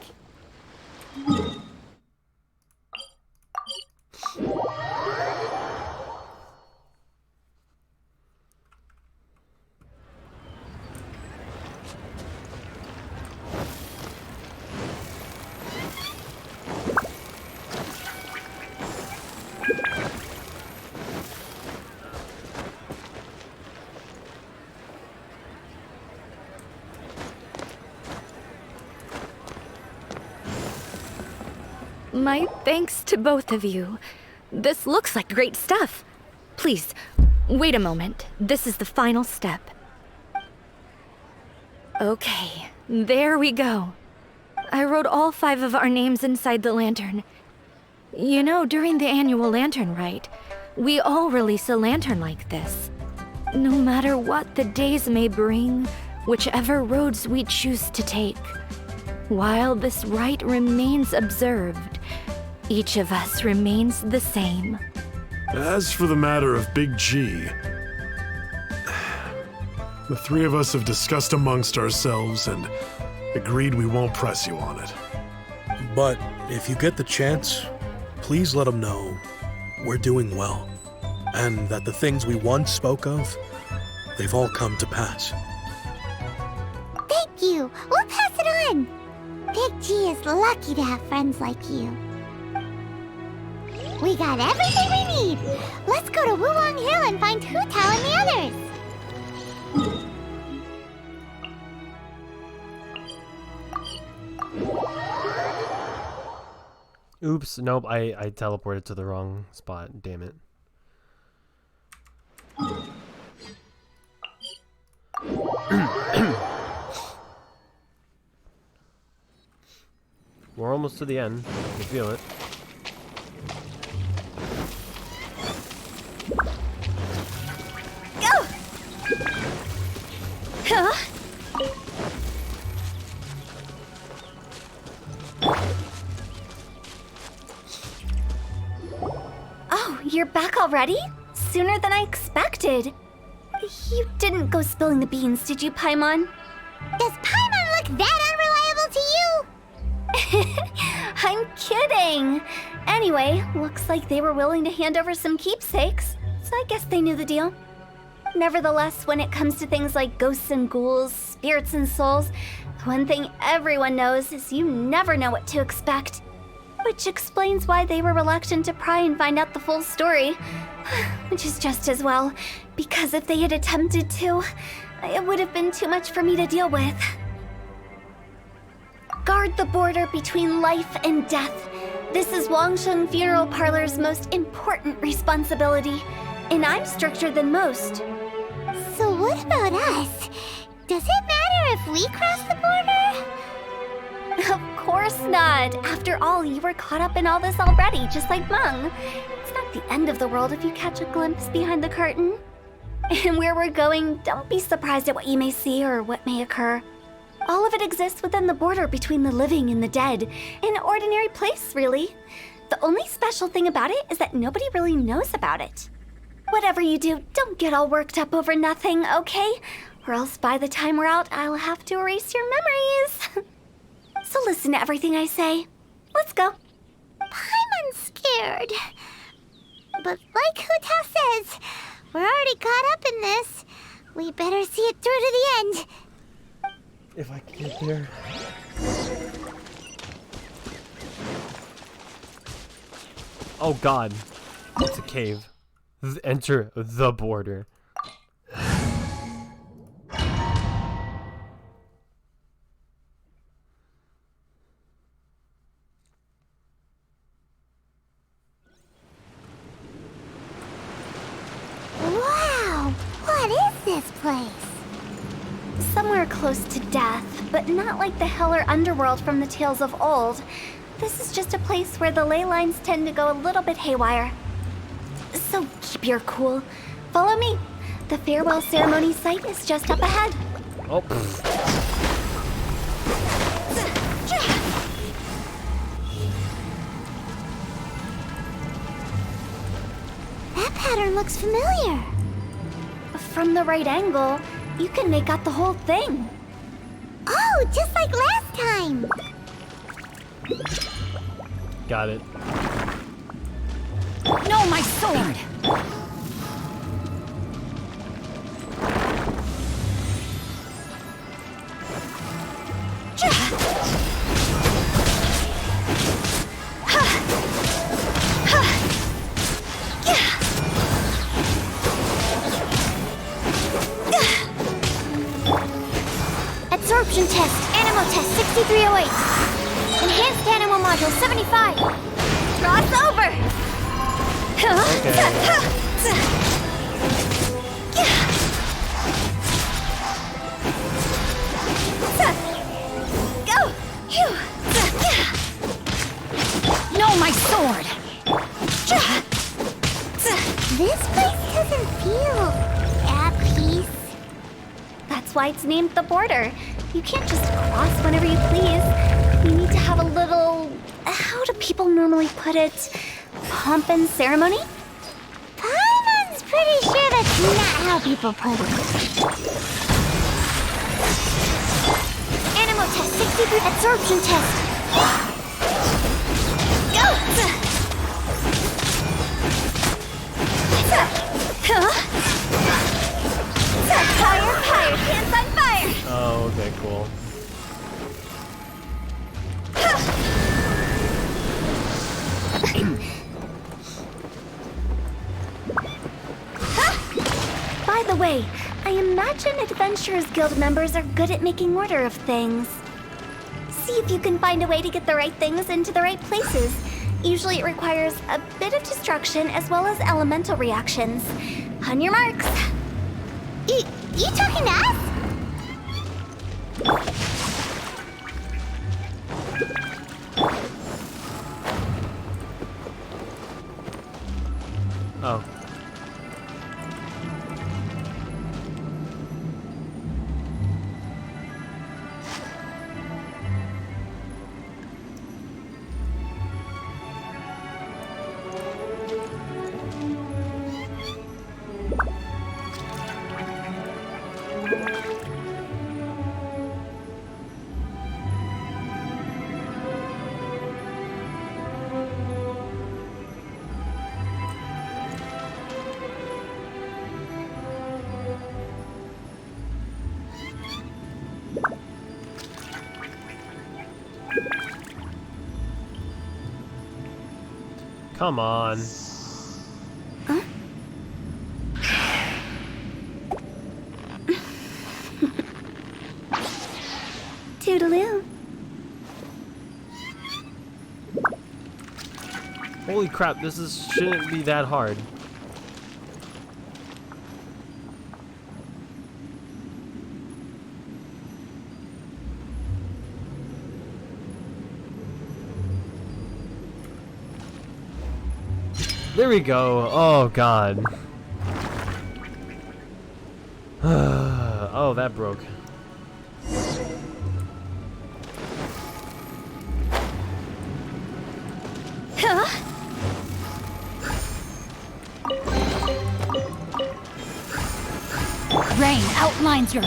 My thanks to both of you. This looks like great stuff. Please, wait a moment. This is the final step. Okay, there we go. I wrote all 5 of our names inside the lantern. You know, during the annual lantern rite, we all release a lantern like this. No matter what the days may bring, whichever roads we choose to take. While this rite remains observed, each of us remains the same. As for the matter of Big G, the 3 of us have discussed amongst ourselves and agreed we won't press you on it. But if you get the chance, please let them know we're doing well, and that the things we once spoke of, they've all come to pass. Thank you. We'll pass it on. Big G is lucky to have friends like you. We got everything we need. Let's go to Wuwang Hill and find Hu Tao and the others. Oops, nope, I teleported to the wrong spot, damn it. We're almost to the end. I can feel it. Go! Huh? Oh, you're back already? Sooner than I expected. You didn't go spilling the beans, did you, Paimon? Does Paimon look that unreliable to you? I'm kidding. Anyway, looks like they were willing to hand over some keepsakes, so I guess they knew the deal. Nevertheless, when it comes to things like ghosts and ghouls, spirits and souls, one thing everyone knows is you never know what to expect. Which explains why they were reluctant to pry and find out the full story. Which is just as well, because if they had attempted to, it would have been too much for me to deal with. Guard the border between life and death. This is Wangsheng Funeral Parlor's most important responsibility, and I'm stricter than most. So what about us? Does it matter if we cross the border? Of course not. After all, you were caught up in all this already, just like Meng. It's not the end of the world if you catch a glimpse behind the curtain. And where we're going, don't be surprised at what you may see or what may occur. All of it exists within the border between the living and the dead. An ordinary place, really. The only special thing about it is that nobody really knows about it. Whatever you do, don't get all worked up over nothing, okay? Or else by the time we're out, I'll have to erase your memories. So listen to everything I say. Let's go. Paimon's scared. But like Hu Tao says, we're already caught up in this. We better see it through to the end. If I can get there. Oh god. It's a cave. Enter the border. Wow! What is this place? Somewhere close to death, but not like the hell or underworld from the tales of old. This is just a place where the ley lines tend to go a little bit haywire. So keep your cool. Follow me. The farewell ceremony site is just up ahead. Oh. That pattern looks familiar. From the right angle, you can make out the whole thing. Oh, just like last time. Got it. No, my sword! Absorption test, Animo test 6308. Enhanced Animo module 75. Cross over. Go. No, my sword! This place doesn't feel at peace. That's why it's named the border. You can't just cross whenever you please. You need to have a little... how do people normally put it? Pomp and ceremony? Paimon's pretty sure that's not how people put it. Animal test 63 absorption test. Go! Fire, hands on fire! Oh, okay, cool. By the way, I imagine Adventurers Guild members are good at making order of things. See if you can find a way to get the right things into the right places. Usually it requires a bit of destruction as well as elemental reactions. On your marks. You talking to us? Oh. Come on. Toodaloo. Holy crap, shouldn't be that hard. There we go. Oh god. Oh, that broke. Rain outlines your...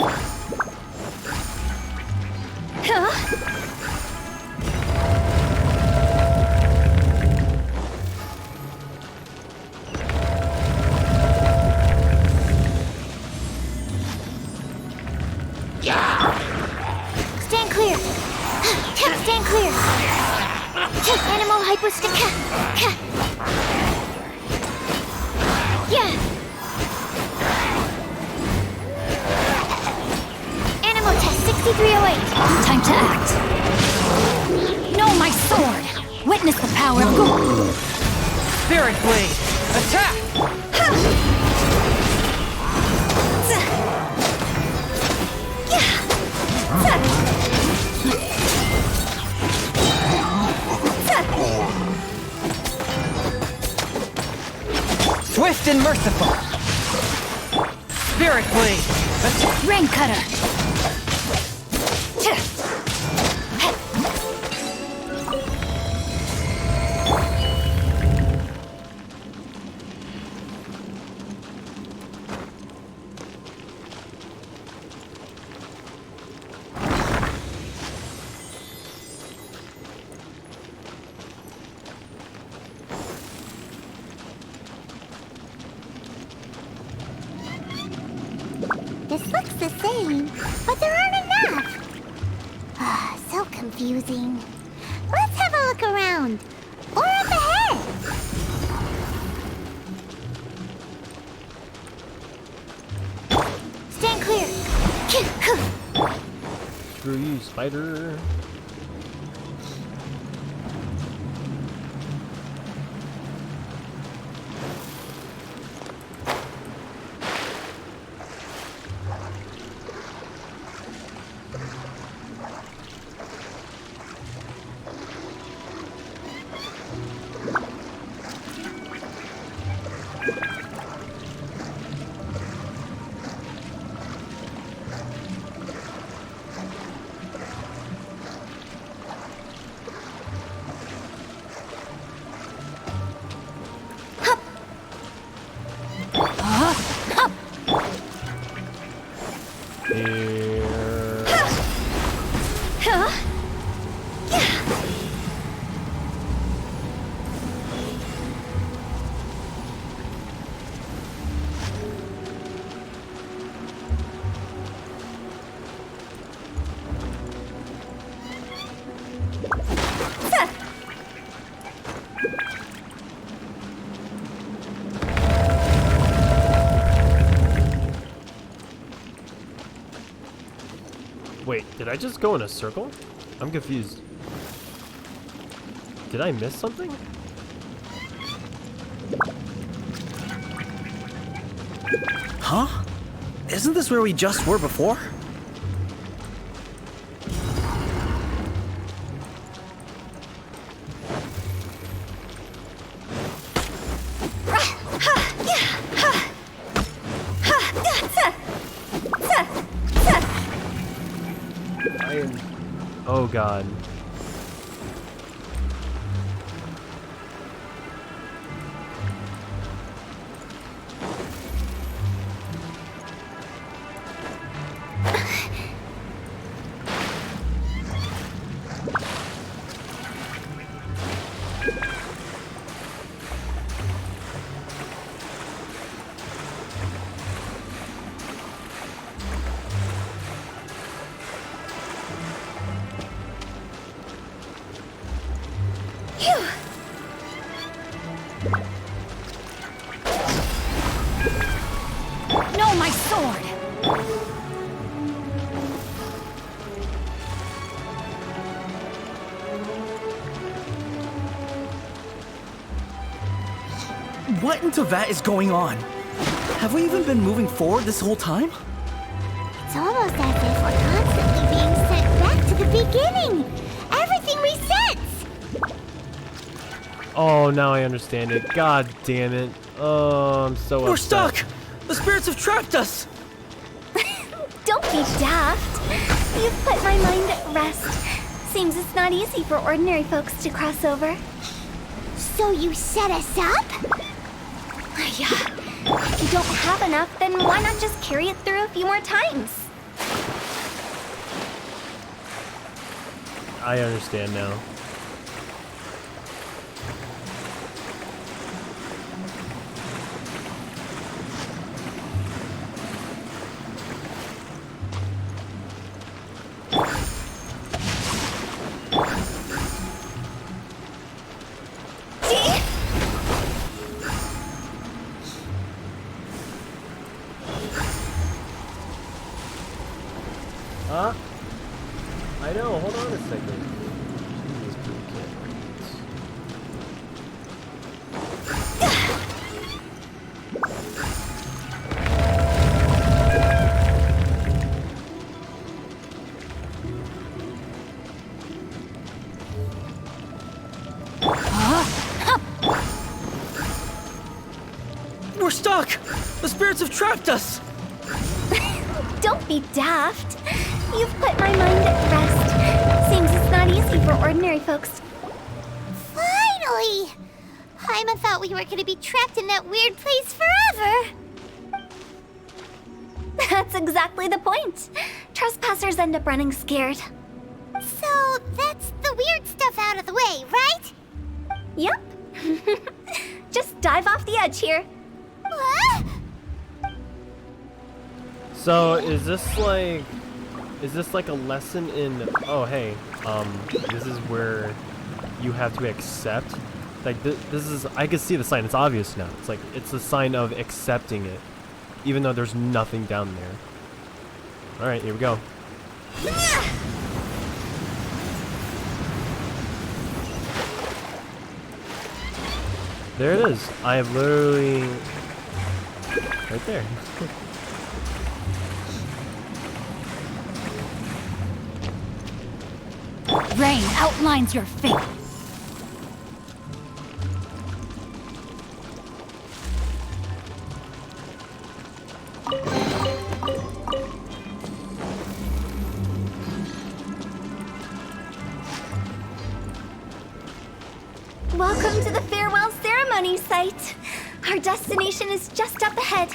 Stand clear. Stand clear. Animal hypostick. Yeah. Animal test 6308. Time to act. No, my sword! Witness the power of God. Spirit Blade! Attack! Swift and merciful! Spirit Blade! Attack! Rain cutter! This looks the same, but there aren't enough. So confusing. Let's have a look around. Or up ahead. Stand clear. Screw you, spider. Wait, did I just go in a circle? I'm confused. Did I miss something? Huh? Isn't this where we just were before? Oh god. No, my sword! What in Teyvat is going on? Have we even been moving forward this whole time? It's almost as if we're constantly being sent back to the beginning. Everything resets. Oh, now I understand it. God damn it. Oh, I'm so We're upset. stuck! The spirits have trapped us! Don't be daft. You've put my mind at rest. Seems it's not easy for ordinary folks to cross over. So you set us up? Yeah. If you don't have enough, then why not just carry it through a few more times? I understand now. Huh? I know, hold on a second. Jesus, dude, can't read this. We're stuck! The spirits have trapped us! Don't be daft. You've put my mind at rest. Seems it's not easy for ordinary folks. Finally! Paimon thought we were gonna be trapped in that weird place forever. That's exactly the point. Trespassers end up running scared. So that's the weird stuff out of the way, right? Yep. Just dive off the edge here. What? So, is this like a lesson in, oh hey, this is where you have to accept, like this is, I can see the sign, it's obvious now. It's like, it's a sign of accepting it, even though there's nothing down there. Alright, here we go. There it is. I have literally, right there. Rain outlines your fate. Welcome to the farewell ceremony site. Our destination is just up ahead.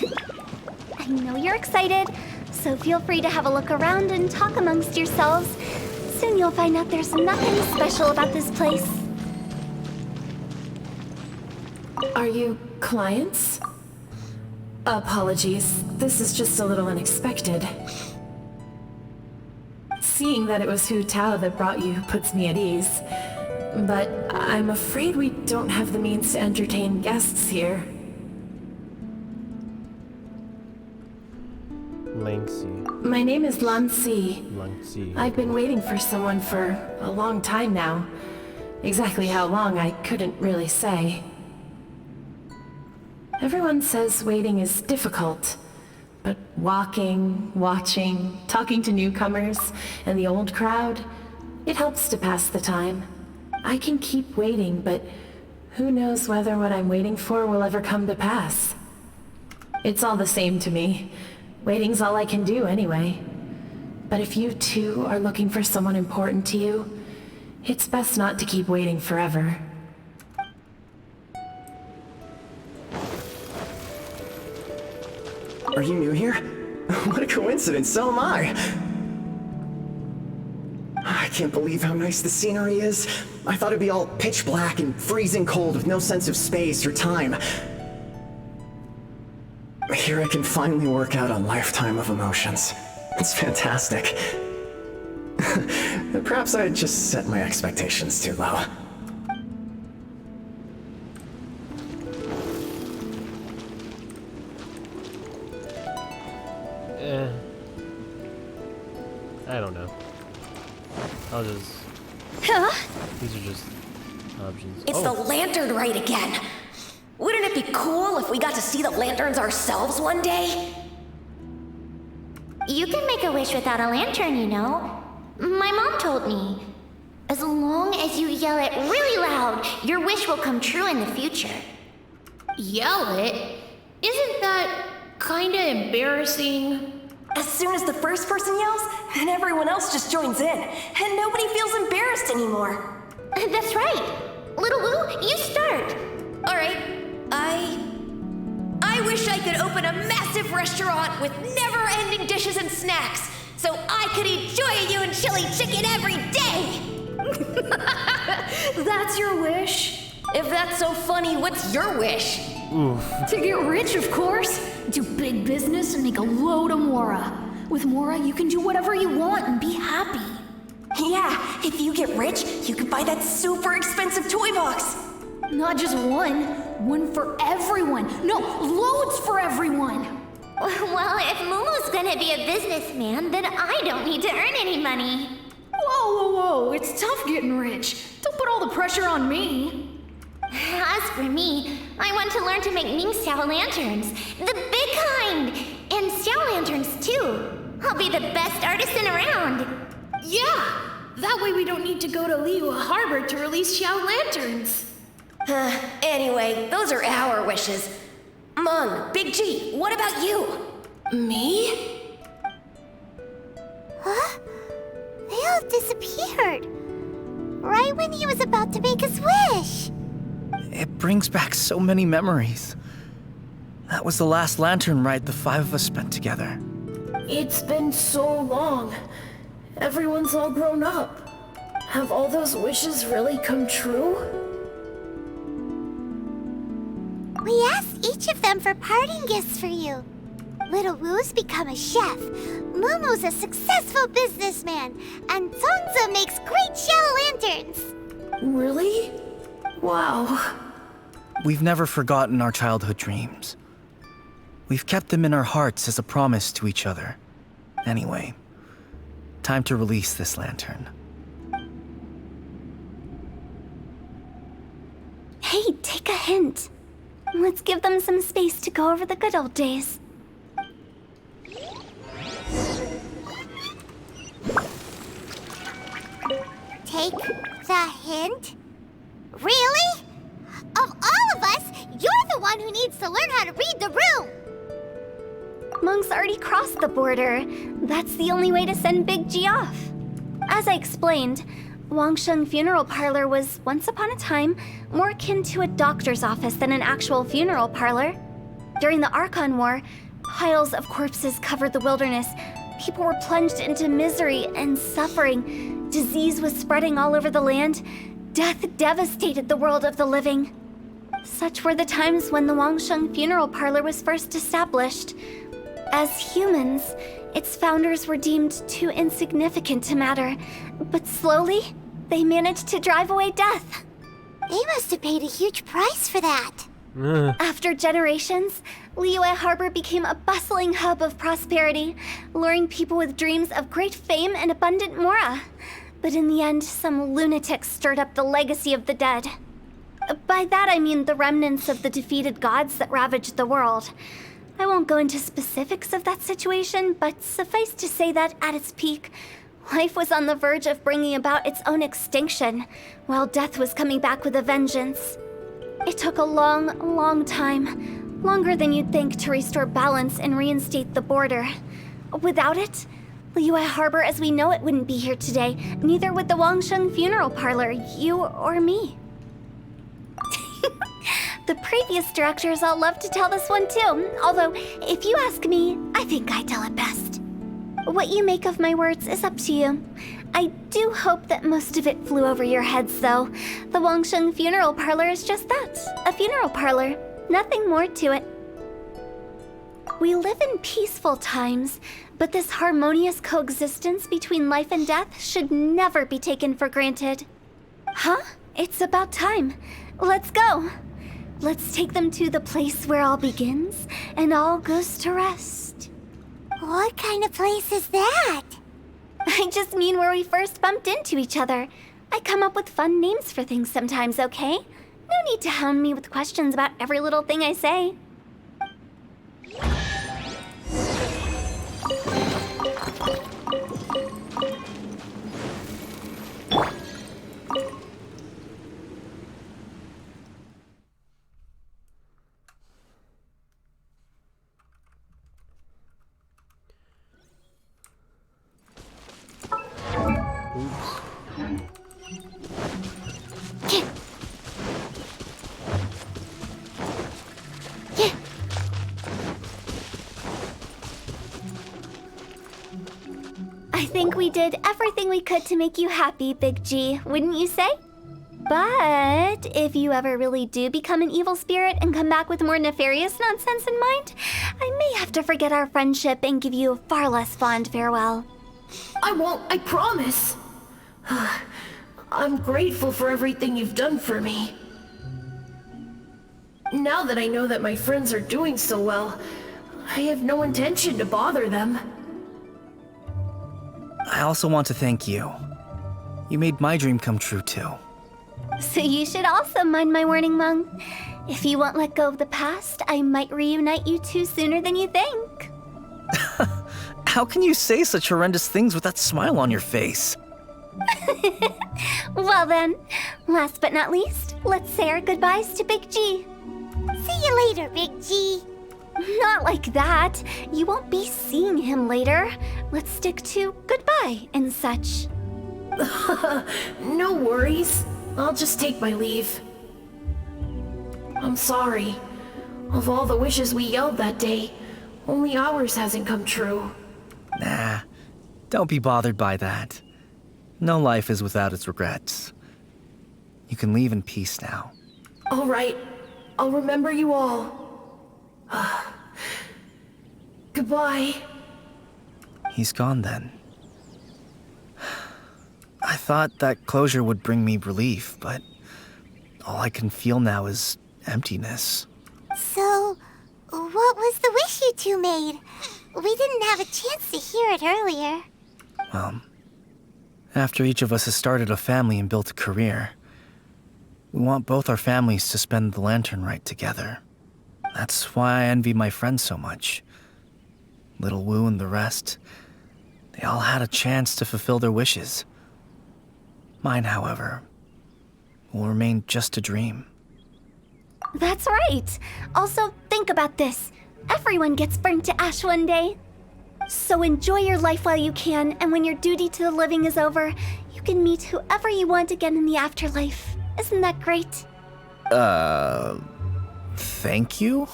I know you're excited, so feel free to have a look around and talk amongst yourselves. Soon you'll find out there's nothing special about this place. Are you clients? Apologies, this is just a little unexpected. Seeing that it was Hu Tao that brought you puts me at ease. But I'm afraid we don't have the means to entertain guests here. Lanxi. My name is Lan Si. Lanxi. I've been waiting for someone for a long time now. Exactly how long, I couldn't really say. Everyone says waiting is difficult, but walking, watching, talking to newcomers, and the old crowd, it helps to pass the time. I can keep waiting, but who knows whether what I'm waiting for will ever come to pass. It's all the same to me. Waiting's all I can do anyway. But if you too are looking for someone important to you, it's best not to keep waiting forever. Are you new here? What a coincidence, so am I! I can't believe how nice the scenery is. I thought it'd be all pitch black and freezing cold with no sense of space or time. Here I can finally work out a lifetime of emotions. It's fantastic. Perhaps I just set my expectations too low. I don't know. I'll just... Huh? These are just options. It's the lantern rite again. Wouldn't it be cool if we got to see the lanterns ourselves one day? You can make a wish without a lantern, you know. My mom told me. As long as you yell it really loud, your wish will come true in the future. Yell it? Isn't that kinda embarrassing? As soon as the first person yells, and everyone else just joins in, and nobody feels embarrassed anymore. That's right. Little Woo, you start. All right, I wish I could open a massive restaurant with never-ending dishes and snacks, so I could eat Joy and chili chicken every day! That's your wish? If that's so funny, what's your wish? To get rich, of course. Do big business and make a load of Mora. With Mora, you can do whatever you want and be happy. Yeah, if you get rich, you could buy that super expensive toy box. Not just one. One for everyone. No, loads for everyone. Well, if Momo's gonna be a businessman, then I don't need to earn any money. Whoa. It's tough getting rich. Don't put all the pressure on me. As for me, I want to learn to make Ming Xiao lanterns. The big kind! And Xiao lanterns, too. I'll be the best artisan around. Yeah! That way we don't need to go to Liyue Harbor to release Xiao lanterns. Anyway, those are our wishes. Mung, Big G, what about you? Me? Huh? They all disappeared. Right when he was about to make his wish. It brings back so many memories. That was the last lantern ride the five of us spent together. It's been so long. Everyone's all grown up. Have all those wishes really come true? We asked each of them for parting gifts for you. Little Woo's become a chef, Momo's a successful businessman, and Zongza makes great shell lanterns. Really? Wow. We've never forgotten our childhood dreams. We've kept them in our hearts as a promise to each other. Anyway, time to release this lantern. Hey, take a hint. Let's give them some space to go over the good old days. Take the hint? Really? Of all of us, you're the one who needs to learn how to read the room! Mung's already crossed the border. That's the only way to send Big G off. As I explained, Wangsheng Funeral Parlor was, once upon a time, more akin to a doctor's office than an actual funeral parlor. During the Archon War, piles of corpses covered the wilderness. People were plunged into misery and suffering. Disease was spreading all over the land. Death devastated the world of the living. Such were the times when the Wangsheng Funeral Parlor was first established. As humans, its founders were deemed too insignificant to matter, but slowly, they managed to drive away death. They must have paid a huge price for that. After generations, Liyue Harbor became a bustling hub of prosperity, luring people with dreams of great fame and abundant mora. But in the end, some lunatics stirred up the legacy of the dead. By that I mean the remnants of the defeated gods that ravaged the world. I won't go into specifics of that situation, but suffice to say that at its peak, life was on the verge of bringing about its own extinction, while death was coming back with a vengeance. It took a long, long time, longer than you'd think, to restore balance and reinstate the border. Without it, Liyue Harbor as we know it wouldn't be here today, neither would the Wangsheng Funeral Parlor, you or me. The previous directors all love to tell this one too, although, if you ask me, I think I tell it best. What you make of my words is up to you. I do hope that most of it flew over your heads, though. The Wangsheng Funeral Parlor is just that, a funeral parlor. Nothing more to it. We live in peaceful times, but this harmonious coexistence between life and death should never be taken for granted. Huh? It's about time. Let's go. Let's take them to the place where all begins and all goes to rest. What kind of place is that? I just mean where we first bumped into each other. I come up with fun names for things sometimes, okay? No need to hound me with questions about every little thing I say. I think we did everything we could to make you happy, Big G, wouldn't you say? But if you ever really do become an evil spirit and come back with more nefarious nonsense in mind, I may have to forget our friendship and give you a far less fond farewell. I won't, I promise. I'm grateful for everything you've done for me. Now that I know that my friends are doing so well, I have no intention to bother them. I also want to thank you. You made my dream come true, too. So you should also mind my warning, Mung. If you won't let go of the past, I might reunite you two sooner than you think. How can you say such horrendous things with that smile on your face? Well then, last but not least, let's say our goodbyes to Big G. See you later, Big G. Not like that. You won't be seeing him later. Let's stick to goodbye and such. No worries. I'll just take my leave. I'm sorry. Of all the wishes we yelled that day, only ours hasn't come true. Nah, don't be bothered by that. No life is without its regrets. You can leave in peace now. All right. I'll remember you all. Goodbye. He's gone then. I thought that closure would bring me relief, but all I can feel now is emptiness. So, what was the wish you two made? We didn't have a chance to hear it earlier. Well, after each of us has started a family and built a career, we want both our families to spend the lantern rite together. That's why I envy my friends so much. Little Wu and the rest, they all had a chance to fulfill their wishes. Mine, however, will remain just a dream. That's right. Also, think about this. Everyone gets burnt to ash one day. So enjoy your life while you can, and when your duty to the living is over, you can meet whoever you want again in the afterlife. Isn't that great? Thank you?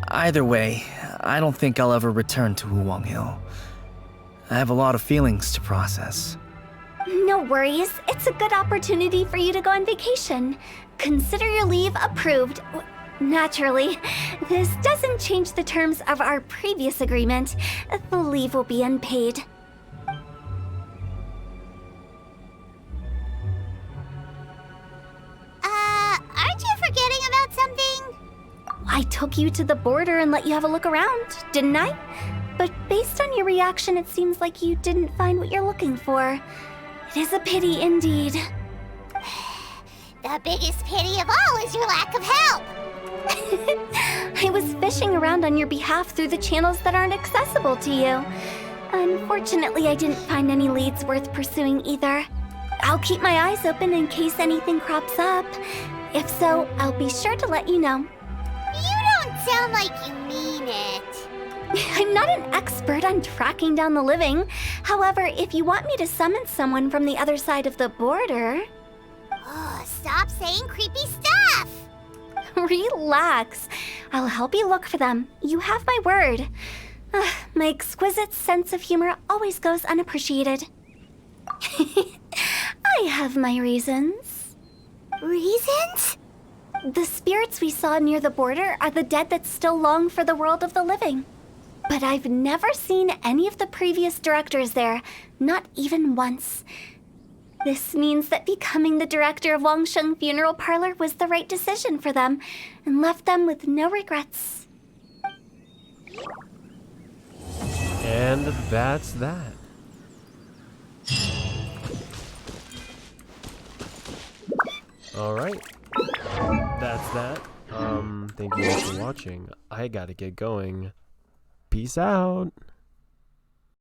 Either way, I don't think I'll ever return to Wuwang Hill. I have a lot of feelings to process. No worries. It's a good opportunity for you to go on vacation. Consider your leave approved. Naturally, this doesn't change the terms of our previous agreement. The leave will be unpaid. Aren't you forgetting about I took you to the border and let you have a look around, didn't I? But based on your reaction, it seems like you didn't find what you're looking for. It is a pity indeed. The biggest pity of all is your lack of help. I was fishing around on your behalf through the channels that aren't accessible to you. Unfortunately, I didn't find any leads worth pursuing either. I'll keep my eyes open in case anything crops up. If so, I'll be sure to let you know. You don't sound like you mean it. I'm not an expert on tracking down the living. However, if you want me to summon someone from the other side of the border... Oh, stop saying creepy stuff! Relax. I'll help you look for them. You have my word. My exquisite sense of humor always goes unappreciated. I have my reasons. Reasons? The spirits we saw near the border are the dead that still long for the world of the living. But I've never seen any of the previous directors there, not even once. This means that becoming the director of Wangsheng Funeral Parlor was the right decision for them, and left them with no regrets. And that's that. Alright. That's that. Thank you all for watching. I gotta get going. Peace out.